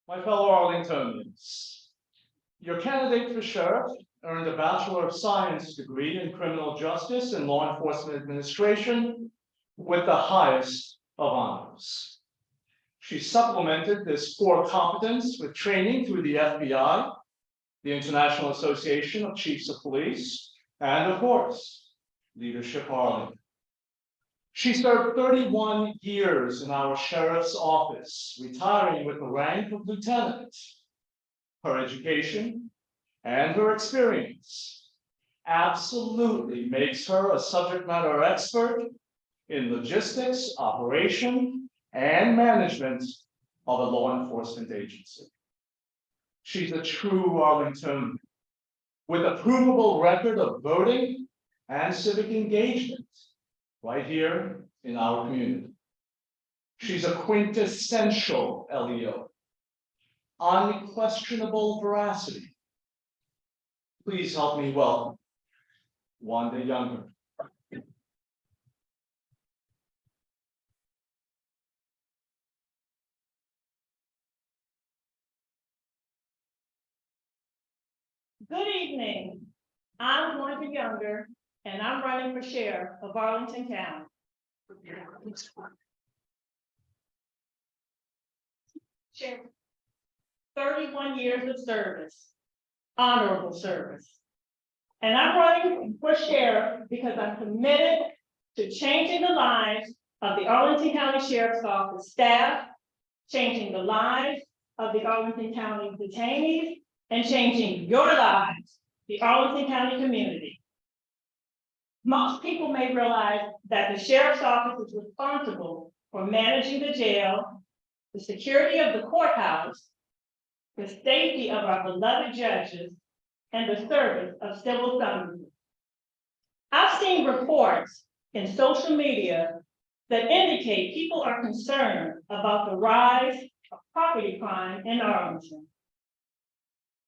My fellow Arlingtonians, your candidate for sheriff earned a Bachelor of Science degree in criminal justice and law enforcement administration with the highest of honors. She supplemented this core competence with training through the FBI, the International Association of Chiefs of Police, and of course, Leadership Arlington. She served 31 years in our sheriff's office, retiring with the rank of lieutenant. Her education and her experience absolutely makes her a subject matter expert in logistics, operation, and management of a law enforcement agency. She's a true Arlingtonian with a provable record of voting and civic engagement right here in our community. She's a quintessential LEO, unquestionable veracity. Please help me welcome Wanda Younger. Good evening. I'm Wanda Younger, and I'm running for sheriff of Arlington County. Sheriff, 31 years of service, honorable service. And I'm running for sheriff because I'm committed to changing the lives of the Arlington County Sheriff's Office staff, changing the lives of the Arlington County detainees, and changing your lives, the Arlington County community. Most people may realize that the sheriff's office is responsible for managing the jail, the security of the courthouse, the safety of our beloved judges, and the service of civil summonses. I've seen reports in social media that indicate people are concerned about the rise of property crime in Arlington.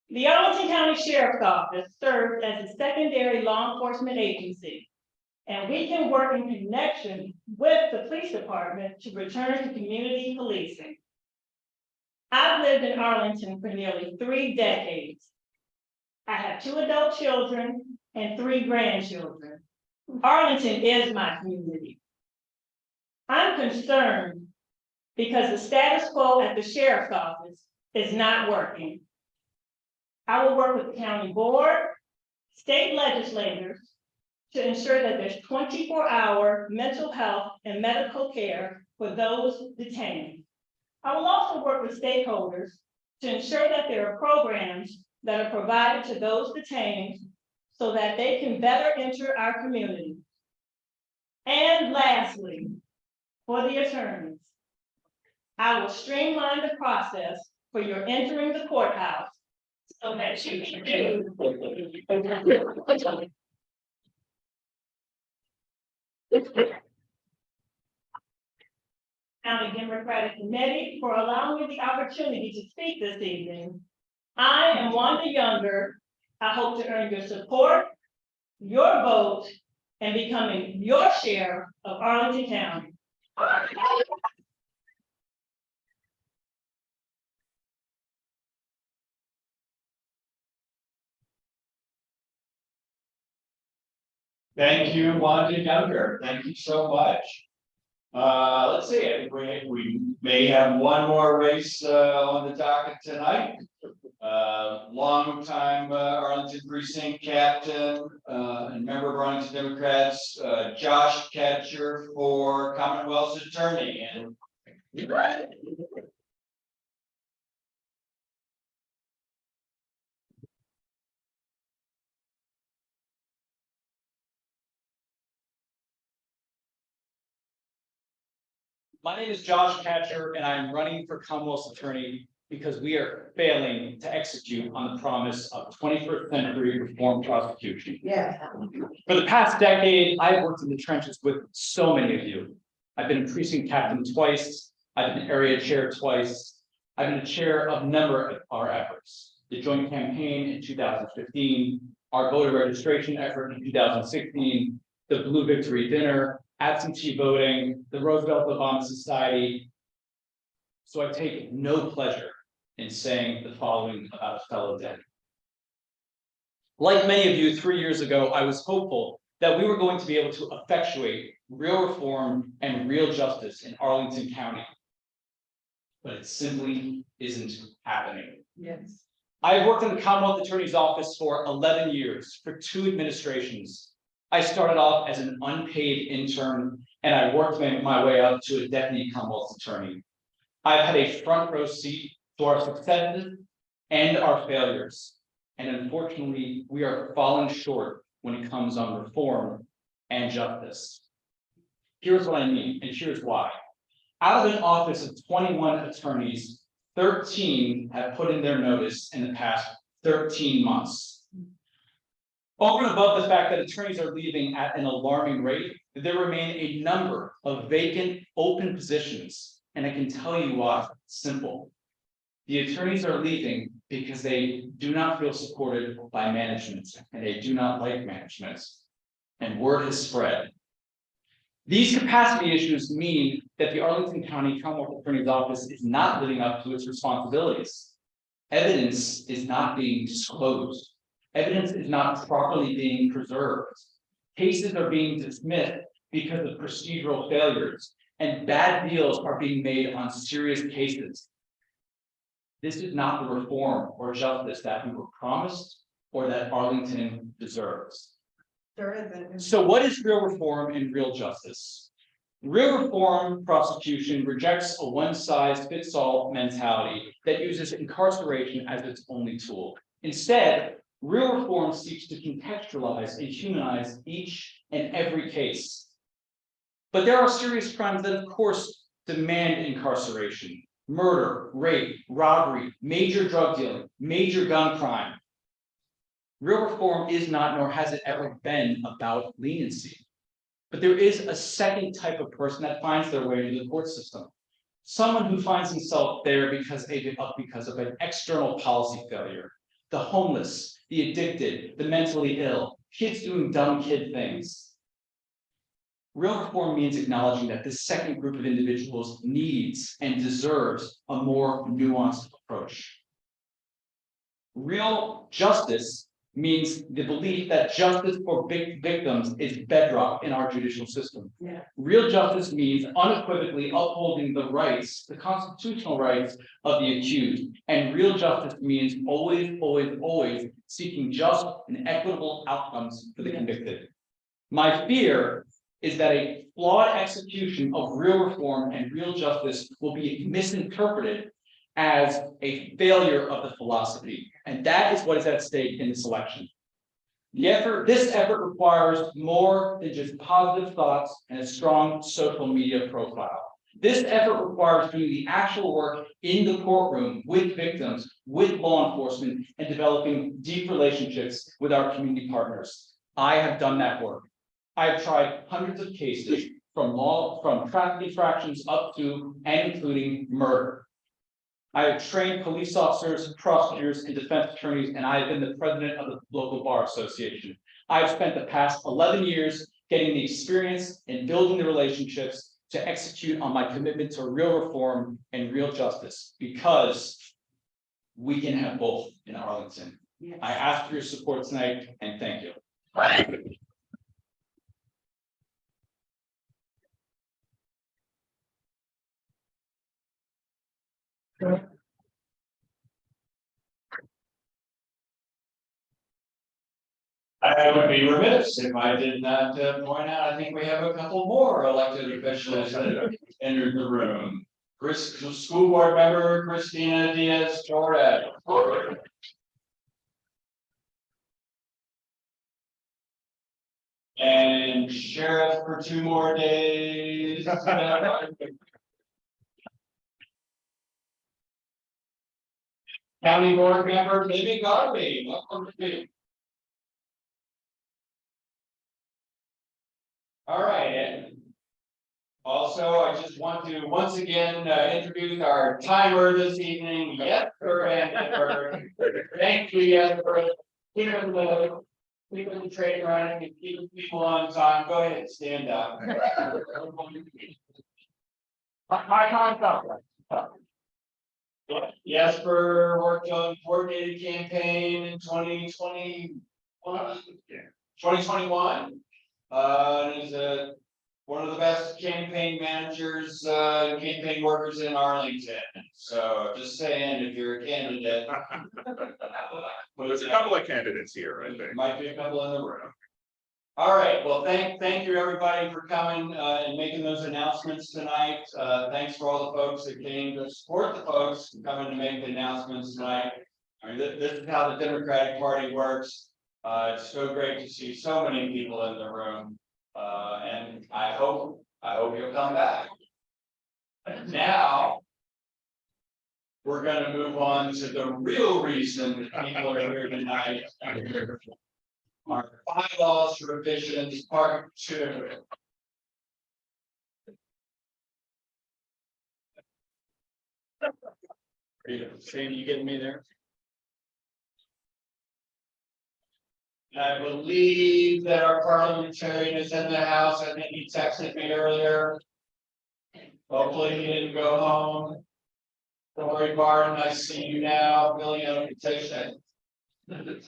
The Arlington County Sheriff's Office serves as a secondary law enforcement agency, and we can work in connection with the police department to return to community policing. I've lived in Arlington for nearly 3 decades. I have 2 adult children and 3 grandchildren. Arlington is my community. I'm concerned because the status quo at the sheriff's office is not working. I will work with the county board, state legislators to ensure that there's 24-hour mental health and medical care for those detained. I will also work with stakeholders to ensure that there are programs that are provided to those detained so that they can better enter our community. And lastly, for the attorneys, I will streamline the process for your entering the courthouse so that you can do. County Democratic Committee for allowing me the opportunity to speak this evening. I am Wanda Younger. I hope to earn your support, your vote, and becoming your sheriff of Arlington County. Thank you, Wanda Younger. Thank you so much. Let's see, I think we may have one more race on the docket tonight. Long-time Arlington precinct captain and member of Arlington Democrats, Josh Katcher for Commonwealth's attorney. And My name is Josh Katcher, and I'm running for Commonwealth's attorney because we are failing to execute on the promise of 21st century reform prosecution. Yeah. For the past decade, I've worked in the trenches with so many of you. I've been a precinct captain twice. I've been area chair twice. I've been the chair of a number of our efforts. The joint campaign in 2015, our voter registration effort in 2016, the Blue Victory Dinner, absentee voting, the Roosevelt Obama Society. So I take no pleasure in saying the following about a fellow Democrat. Like many of you, 3 years ago, I was hopeful that we were going to be able to effectuate real reform and real justice in Arlington County. But it simply isn't happening. Yes. I have worked in the Commonwealth Attorney's Office for 11 years, for 2 administrations. I started off as an unpaid intern, and I worked my way up to a deputy Commonwealth attorney. I've had a front row seat to our successes and our failures. And unfortunately, we are falling short when it comes on reform and justice. Here's what I mean, and here's why. Out of an office of 21 attorneys, 13 have put in their notice in the past 13 months. Over and above the fact that attorneys are leaving at an alarming rate, there remain a number of vacant open positions, and I can tell you why. It's simple. The attorneys are leaving because they do not feel supported by management, and they do not like management, and word has spread. These capacity issues mean that the Arlington County Commonwealth Attorney's Office is not living up to its responsibilities. Evidence is not being disclosed. Evidence is not properly being preserved. Cases are being dismissed because of procedural failures, and bad deals are being made on serious cases. This is not the reform or justice that we were promised or that Arlington deserves. There isn't. So what is real reform and real justice? Real reform prosecution rejects a one-size-fits-all mentality that uses incarceration as its only tool. Instead, real reform seeks to contextualize and humanize each and every case. But there are serious crimes that, of course, demand incarceration: murder, rape, robbery, major drug dealing, major gun crime. Real reform is not, nor has it ever been, about leniency. But there is a second type of person that finds their way into the court system. Someone who finds himself there because of an external policy failure. The homeless, the addicted, the mentally ill, kids doing dumb kid things. Real reform means acknowledging that this second group of individuals needs and deserves a more nuanced approach. Real justice means the belief that justice for victims is bedrock in our judicial system. Yeah. Real justice means unequivocally upholding the rights, the constitutional rights of the accused. And real justice means always seeking just and equitable outcomes for the convicted. My fear is that a flawed execution of real reform and real justice will be misinterpreted as a failure of the philosophy. And that is what is at stake in this election. This effort requires more than just positive thoughts and a strong social media profile. This effort requires doing the actual work in the courtroom with victims, with law enforcement, and developing deep relationships with our community partners. I have done that work. I have tried hundreds of cases from traffic infractions up to and including murder. I have trained police officers, prosecutors, and defense attorneys, and I have been the president of the local bar association. I have spent the past 11 years getting the experience and building the relationships to execute on my commitment to real reform and real justice, because we can have both in Arlington. Yes. I ask for your support tonight, and thank you. I would be remiss if I did not point out, I think we have a couple more elected officials that have entered the room. School board member Christina Diaz-Torres. And sheriff for 2 more days. County board member Libby Garvey, welcome to me. All right, and also I just want to once again introduce our timer this evening, Jesper and thank you, Jesper. Keeping the train running and keeping people on time. Go ahead and stand up. My time's up. Jesper worked on coordinated campaign in 2021. And is one of the best campaign managers, campaign workers in Arlington. So just saying, if you're a candidate. Well, there's a couple of candidates here, I think. Might be a couple in the room. All right, well, thank you, everybody, for coming and making those announcements tonight. Thanks for all the folks that came to support the folks coming to make the announcements tonight. I mean, this is how the Democratic Party works. It's so great to see so many people in the room. And I hope you'll come back. Now, we're gonna move on to the real reason that people are here tonight. Our bylaws revisions, part 2. Sandy, you getting me there? I believe that our parliamentarian is in the house. I think he texted me earlier. Hopefully he didn't go home. Don't worry, Barton, I see you now, filling out a petition. One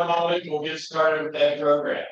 moment, we'll get started with that program.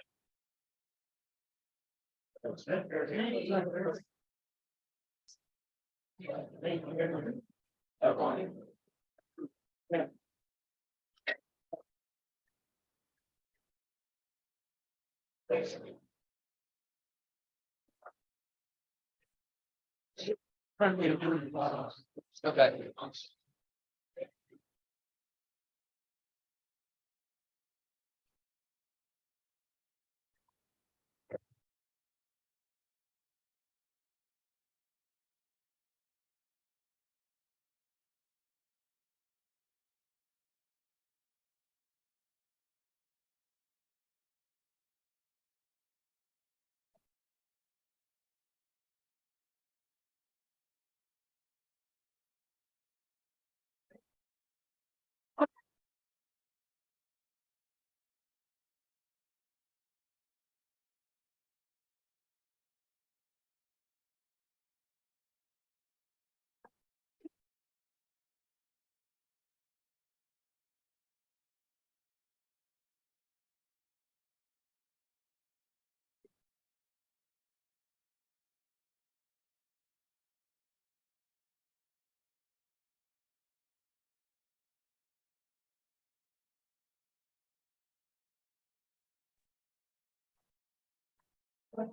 Okay.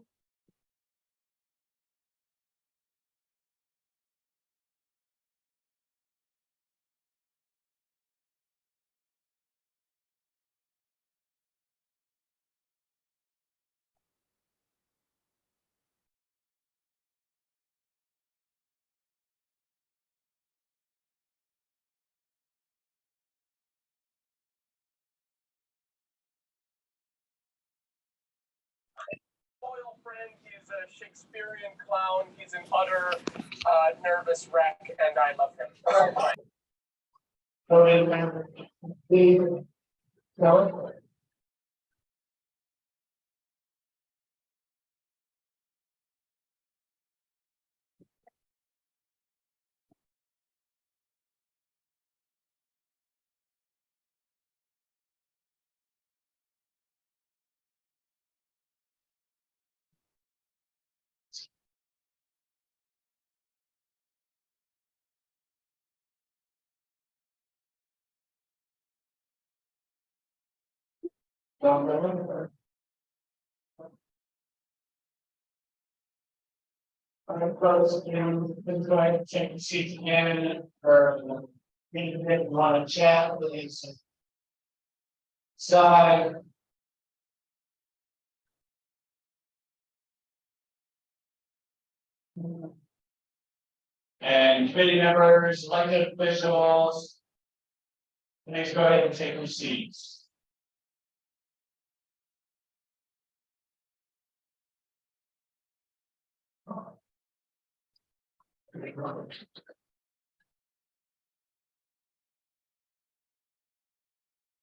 Loyal friend, he's a Shakespearean clown, he's an utter nervous wreck, and I love him. Close, let's go ahead and take the seats again for maybe they want to chat with his side. And committee members, elected officials. Please go ahead and take your seats.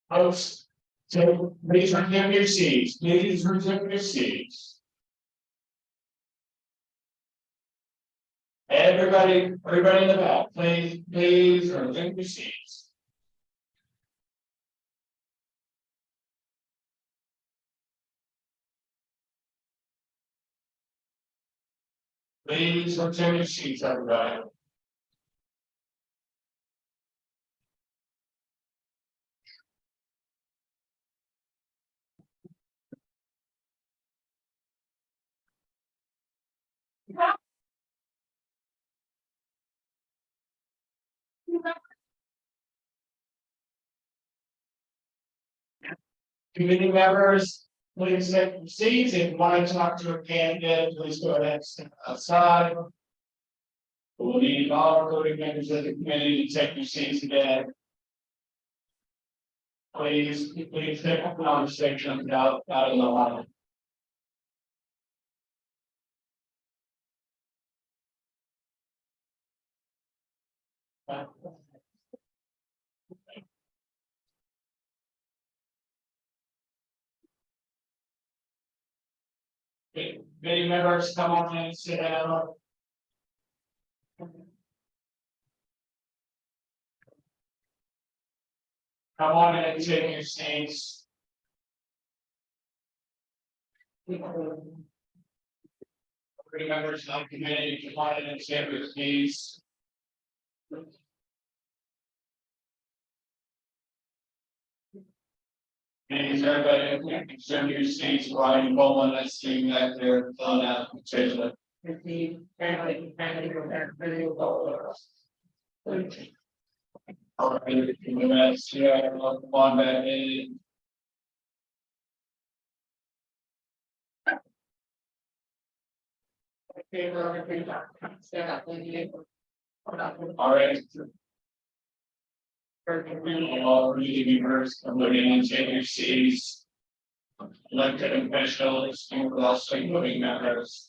Folks, please resume your seats. Please resume your seats. Everybody in the back, please resume your seats. Please resume your seats, everybody. Committee members, please take your seats. If you want to talk to a candidate, please go ahead and step outside. We'll need all voting members of the committee to take your seats again. Please take a conversation out of the line. Committee members, come on in and sit down. Come on in and take your seats. Committee members of the committee, come on in and take your seats. Is everybody, send your seats, Ryan Bowman, let's see that they're filling out the petition. All right, let's, on that in. All right. All reading first, looking into your seats. Elected officials, including members.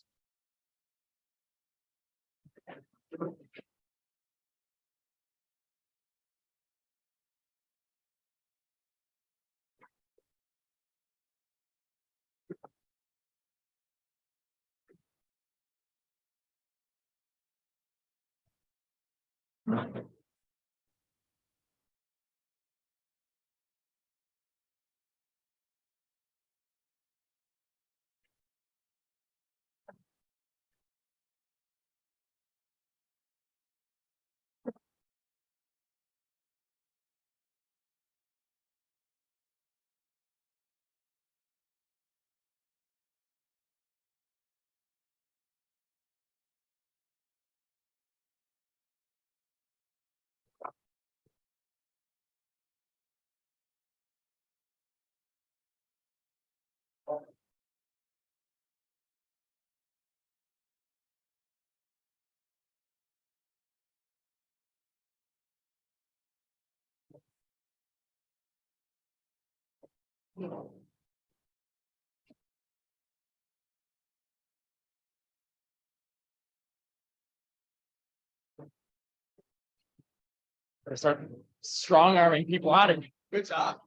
Start strong arming people out of here. Good job.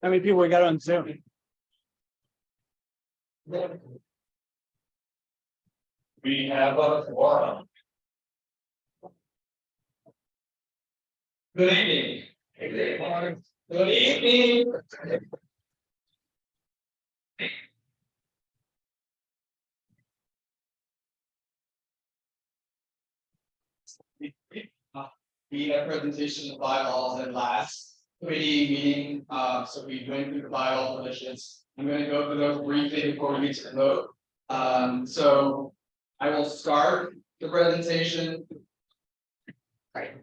How many people we got on Zoom? We have a forum. Good evening. Good evening. We had a presentation of bylaws at last committee meeting, so we went through the bylaw provisions. I'm gonna go through those briefly before we get to the vote. So I will start the presentation.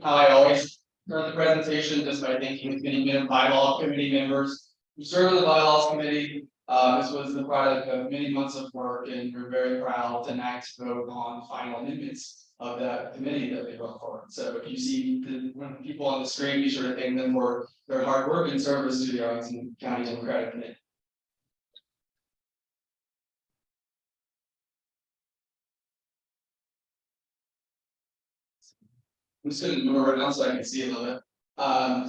How I always start the presentation, just by thanking the committee bylaw committee members who serve on the bylaws committee. This was the product of many months of work, and we're very proud tonight to vote on final amendments of that committee that they brought forward. So if you see the people on the screen, be sure to thank them for their hard work and service to the Arlington County Democratic Committee. I'm just gonna move around so I can see a little bit.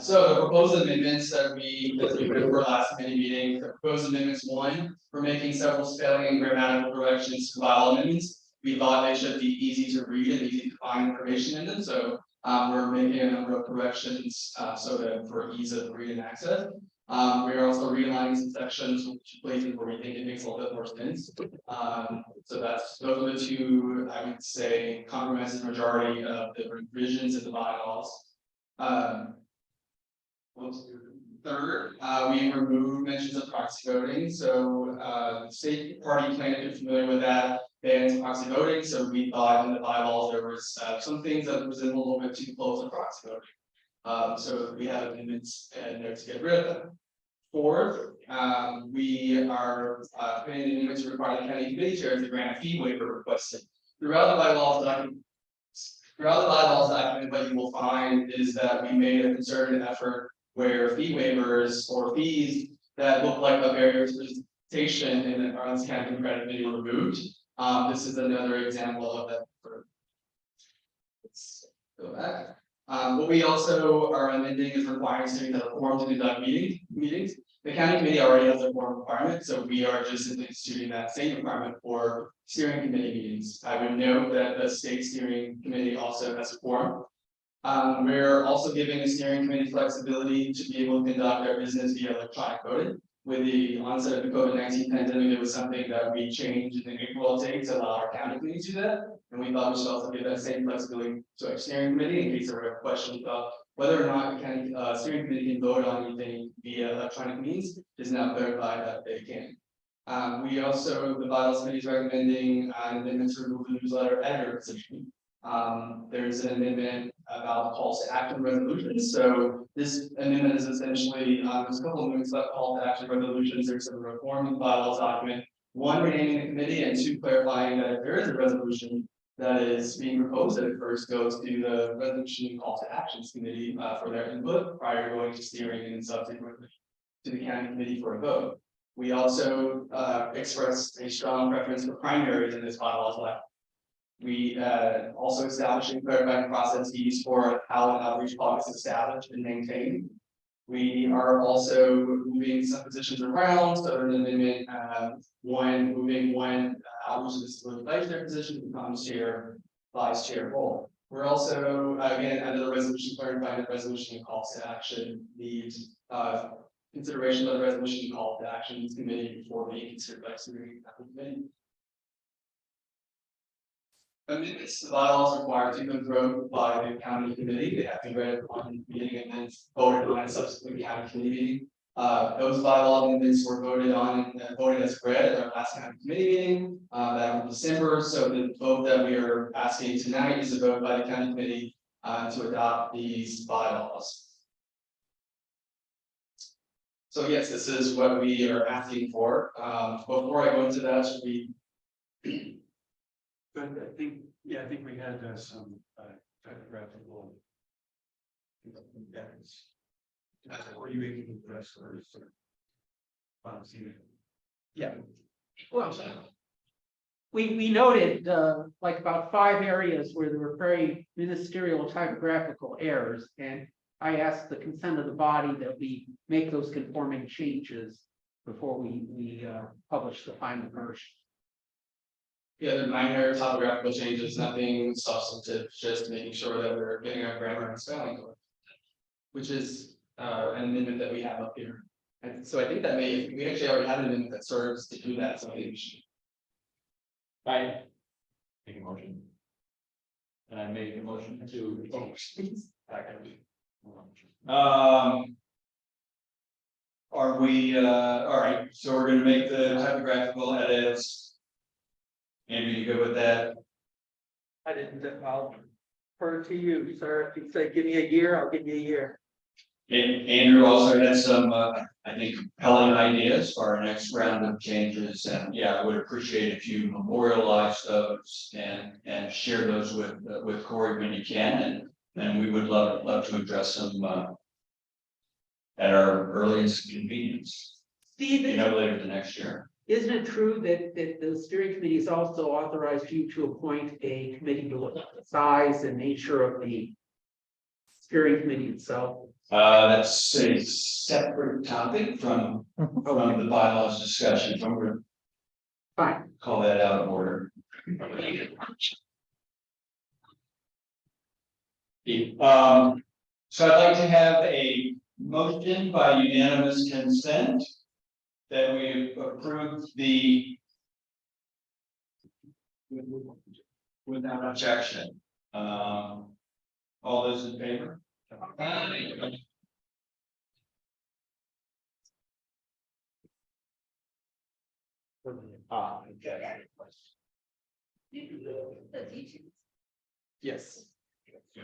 So the proposed amendments that we went over last committee meeting, the proposed amendments, one, we're making several spelling and grammatical corrections to bylaw amendments. We thought they should be easy to read and easy to find information in them, so we're making a number of corrections so that for ease of read and access. We are also realigning some sections, which places where we think it makes a little bit more sense. So those are the two, I would say, compromises majority of the revisions in the bylaws. Third, we removed mentions of proxy voting. So the state party plan, if you're familiar with that, bans proxy voting. So we thought in the bylaws there was some things that resemble a little bit too close to proxy voting. So we have amendments in there to get rid of them. Fourth, we are planning amendments to require the county committee chairs to grant a fee waiver requested. Throughout the bylaws document, what you will find is that we made a concerted effort where fee waivers or fees that look like a barrier to participation in the Arlington County Democratic Committee were removed. This is another example of that. Let's go back. What we also are amending is requiring cities that have a quorum to conduct meetings. The county committee already has a quorum requirement, so we are just simply instituting that same requirement for steering committee meetings. I would note that the state steering committee also has a quorum. We're also giving the steering committee flexibility to be able to conduct their business via electronic voting. With the onset of the COVID-19 pandemic, it was something that we changed in April to allow our county committee to do that. And we thought we should also give that same flexibility to our steering committee in case there were questions about whether or not the county steering committee can vote on anything via electronic means is now clarified that they can. We also, the bylaws committee is recommending an amendment to remove the newsletter editor position. There's an amendment about calls to action resolutions. So this amendment is essentially, there's a couple of amendments about call to action resolutions. There's a reform in the bylaws document, one renaming the committee and two clarifying that if there is a resolution that is being proposed, that it first goes to the resolution call to actions committee for their input prior to going to steering and subsequently to the county committee for a vote. We also expressed a strong preference for primaries in this bylaw as well. We also establishing clarifying processes for how an outreach policy is established and maintained. We are also moving some positions around, so there's an amendment, moving one outreach disability vice chair position to becomes chair, vice chair role. We're also, again, under the resolution, clarifying the resolution calls to action, the consideration of the resolution call to action committee before being considered by steering committee. Amendments to the bylaws required to be approved by the county committee. They have to be read at one meeting and then voted on a subsequent county committee meeting. Those bylaw amendments were voted on and voted as read at our last county committee meeting back in December. So the vote that we are asking tonight is a vote by the county committee to adopt these bylaws. So yes, this is what we are asking for. Before I go into that, should we? But I think we had some typographical. Or you making the rest or? Yeah. Well, we noted like about 5 areas where there were very ministerial typographical errors, and I asked the consent of the body that we make those conforming changes before we publish the final version. Yeah, the minor topographical changes, nothing substantive, just making sure that we're getting our grammar and spelling correct. Which is an amendment that we have up here. And so I think that we actually already had an amendment that serves to do that, so maybe we should. I make a motion. And I make a motion to. Are we, all right, so we're gonna make the typographical edits. Andrew, you good with that? I didn't, I'll refer to you, sir. If you say, give me a year, I'll give you a year. And Andrew also had some, I think, compelling ideas for our next round of changes, and yeah, I would appreciate if you memorialize those and share those with Corey when you can, and we would love to address them at our earliest convenience. Steve, Later the next year. isn't it true that the steering committee has also authorized you to appoint a committee to look at the size and nature of the steering committee itself? That's a separate topic from the bylaws discussion. I'm going to Fine. call that out of order. So I'd like to have a motion by unanimous consent that we approve the without objection. All those in favor? Okay. Yes.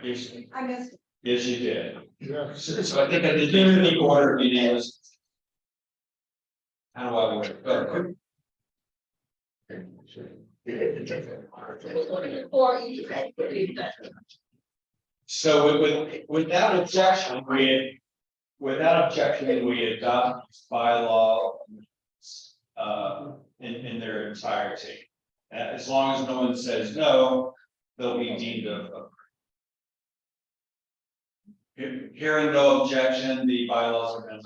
Yes, I missed. yes, you did. So I think I did in the order of unanimous. How do I work? Or each. So without objection, we adopt bylaw in their entirety. As long as no one says no, they'll be deemed a. Hearing no objection, the bylaws are been.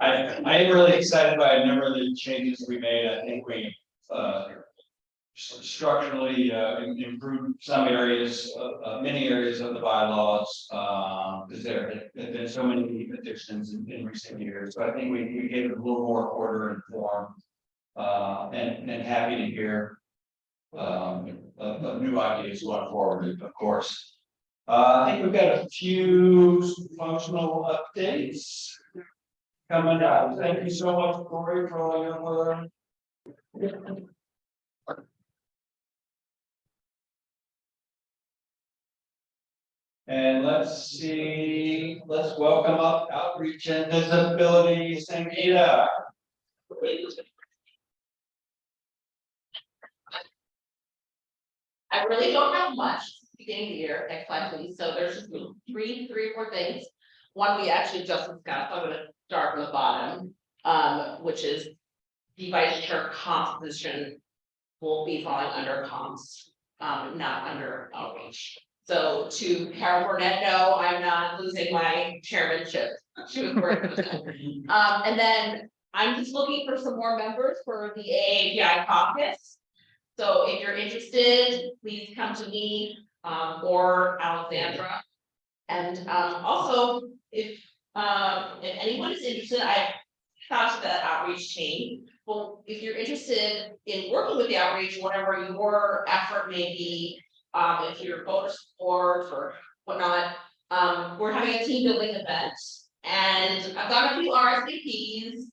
I am really excited by a number of the changes we made. I think we structurally improve some areas, many areas of the bylaws, because there have been so many additions in recent years. So I think we gave it a little more order and form, and happy to hear of new ideas going forward, of course. I think we've got a few functional updates coming up. Thank you so much, Corey, for all your work. And let's see, let's welcome up outreach and visibility, Sangeeta. I really don't have much beginning of the year, next slide please, so there's just three or four things. One we actually just discussed, I'm gonna start from the bottom, which is the vice chair composition will be falling under comms, not under outreach. So to Carol Burnett, no, I'm not losing my chairmanship. She was working with it. And then I'm just looking for some more members for the AAPI caucus. So if you're interested, please come to me, or Alexandra. And also, if anyone is interested, I talked to that outreach team. Well, if you're interested in working with the outreach, whatever your effort may be, if you're voter support or whatnot, we're having a team building event. And I've got a few RSVPs,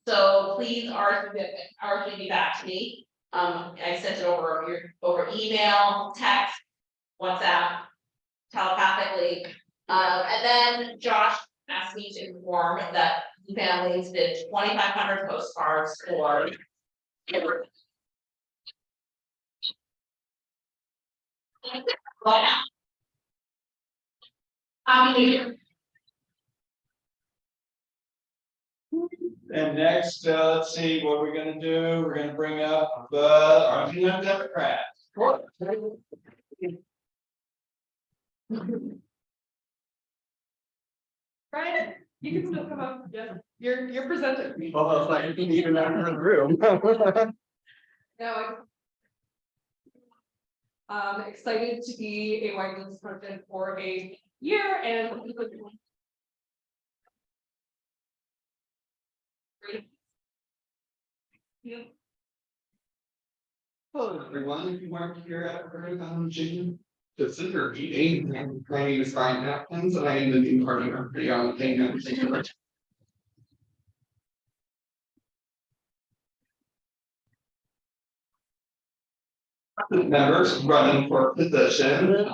so please RSVP back to me. I sent it over email, text, WhatsApp, telepathically. And then Josh asked me to inform that the families did 2,500 postcards for. And next, let's see what we're gonna do. We're gonna bring up Arlington Democrat. Brian, you can still come up, yeah, you're presenting. Almost like you didn't even enter the room. No, I'm excited to be a white business president for a year and. Hello, everyone. If you weren't here at June, this is your meeting. And my name is Brian Atkins, and I am the new party member on the thing. Members running for position.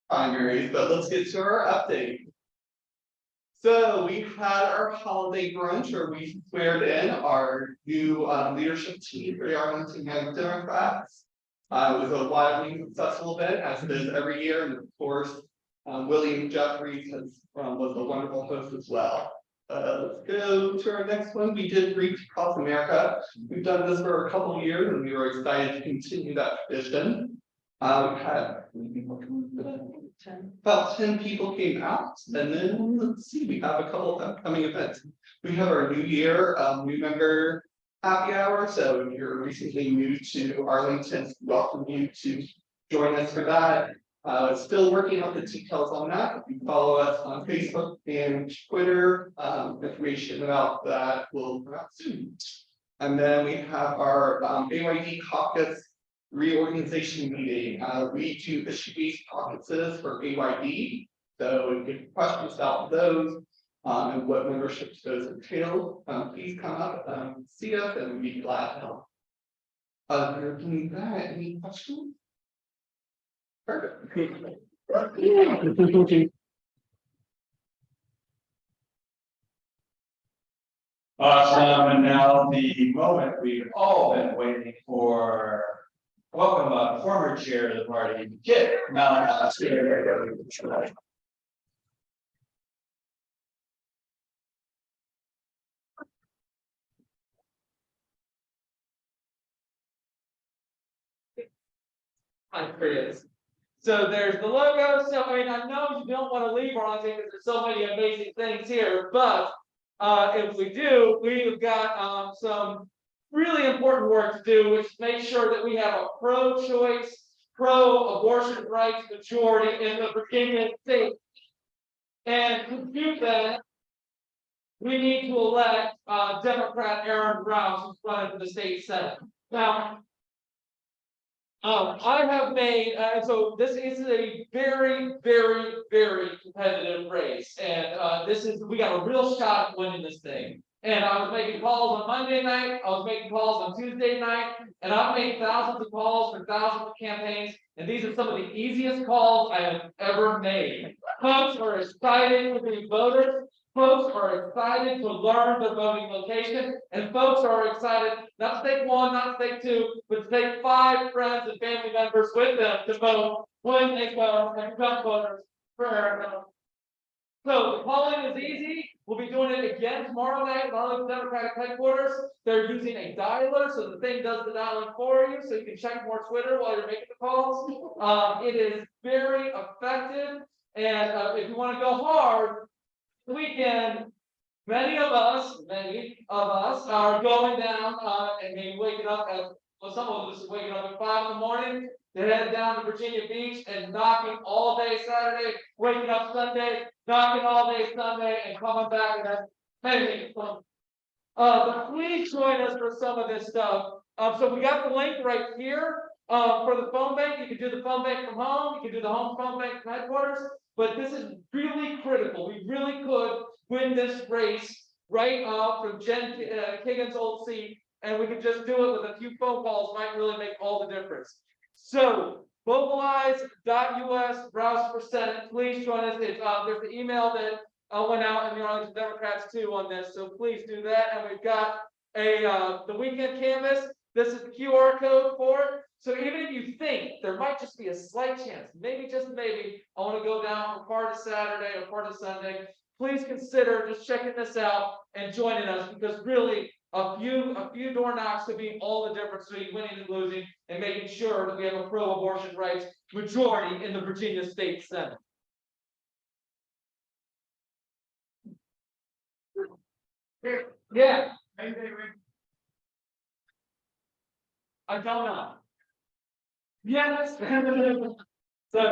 Primaries, but let's get to our update. So we had our holiday brunch where we sweared in our new leadership team for the Arlington Young Democrats. It was a wildly successful event, as it is every year, and of course, William Jeffries was a wonderful host as well. Let's go to our next one. We did Reach Across America. We've done this for a couple of years, and we were excited to continue that tradition. We had about 10 people came out, and then let's see, we have a couple of upcoming events. We have our New Year new member happy hour. So if you're recently new to Arlington, welcome you to join us for that. Still working on the details on that. If you follow us on Facebook and Twitter, information about that will come out soon. And then we have our AYD caucus reorganization meeting. We do issue-based caucuses for AYD. So if you have questions about those and what memberships those entail, please come up, see us, and we'd be glad to help. Other than that, any questions? Perfect. Awesome, and now the moment we've all been waiting for. Welcome up, former chair of the party, Kit Malinowski. I'm curious. So there's the logo. So I mean, I know you don't want to leave Arlington because there's so many amazing things here, but if we do, we've got some really important work to do, which is make sure that we have a pro-choice, pro-abortion rights majority in the Virginia state. And to do that, we need to elect Democrat Aaron Rouse, who's running for the state senate. Now, I have made, so this is a very, very, very competitive race, and we got a real shot at winning this thing. And I was making calls on Monday night, I was making calls on Tuesday night, and I've made thousands of calls for thousands of campaigns, and these are some of the easiest calls I have ever made. Folks are excited to be voters. Folks are excited to learn their voting location, and folks are excited not to take one, not to take two, but to take 5 friends and family members with them to vote when they go and become voters for Arizona. So the polling is easy. We'll be doing it again tomorrow night at Arlington Democratic headquarters. They're using a dialer, so the thing does the dialing for you, so you can check more Twitter while you're making the calls. It is very effective, and if you want to go hard, weekend, many of us are going down and maybe waking up at, well, some of us are waking up at 5 in the morning. They head down to Virginia Beach and knocking all day Saturday, waking up Sunday, knocking all day Sunday, and coming back and then maybe fun. But please join us for some of this stuff. So we got the link right here for the phone bank. You can do the phone bank from home. You can do the home phone bank from headquarters. But this is really critical. We really could win this race right from Jen Kiggins' old seat, and we could just do it with a few phone calls. Might really make all the difference. So mobilize.us browse for Senate. Please join us. There's the email that went out in the Arlington Democrats too on this. So please do that. And we've got the weekend canvas. This is the QR code for it. So even if you think there might just be a slight chance, maybe just maybe, I want to go down for part of Saturday or part of Sunday, please consider just checking this out and joining us, because really a few door knocks could be all the difference between winning and losing, and making sure that we have a pro-abortion rights majority in the Virginia State Senate. Yeah. I don't know. Yes. So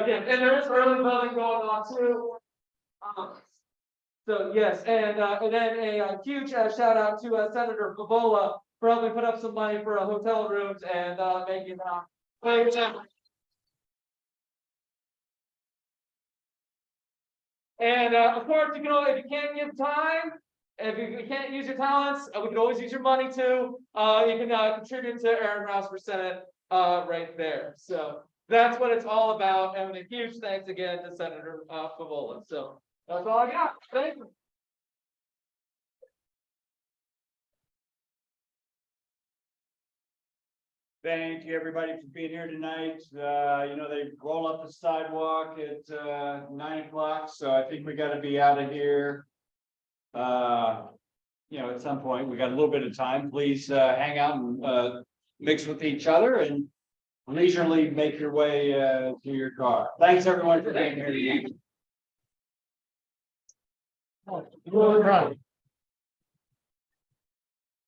yeah, and there is early voting going on too. So yes, and then a huge shout out to Senator Favola for helping put up some money for hotel rooms and making and of course, you can if you can't give time, if you can't use your talents, we can always use your money too. You can contribute to Aaron Rouse for Senate right there. So that's what it's all about. And a huge thanks again to Senator Favola. So that's all I got. Thank you. Thank you, everybody, for being here tonight. You know, they roll up the sidewalk at 9 o'clock, so I think we got to be out of here. You know, at some point, we got a little bit of time. Please hang out and mix with each other and leisurely make your way to your car. Thanks, everyone, for being here tonight.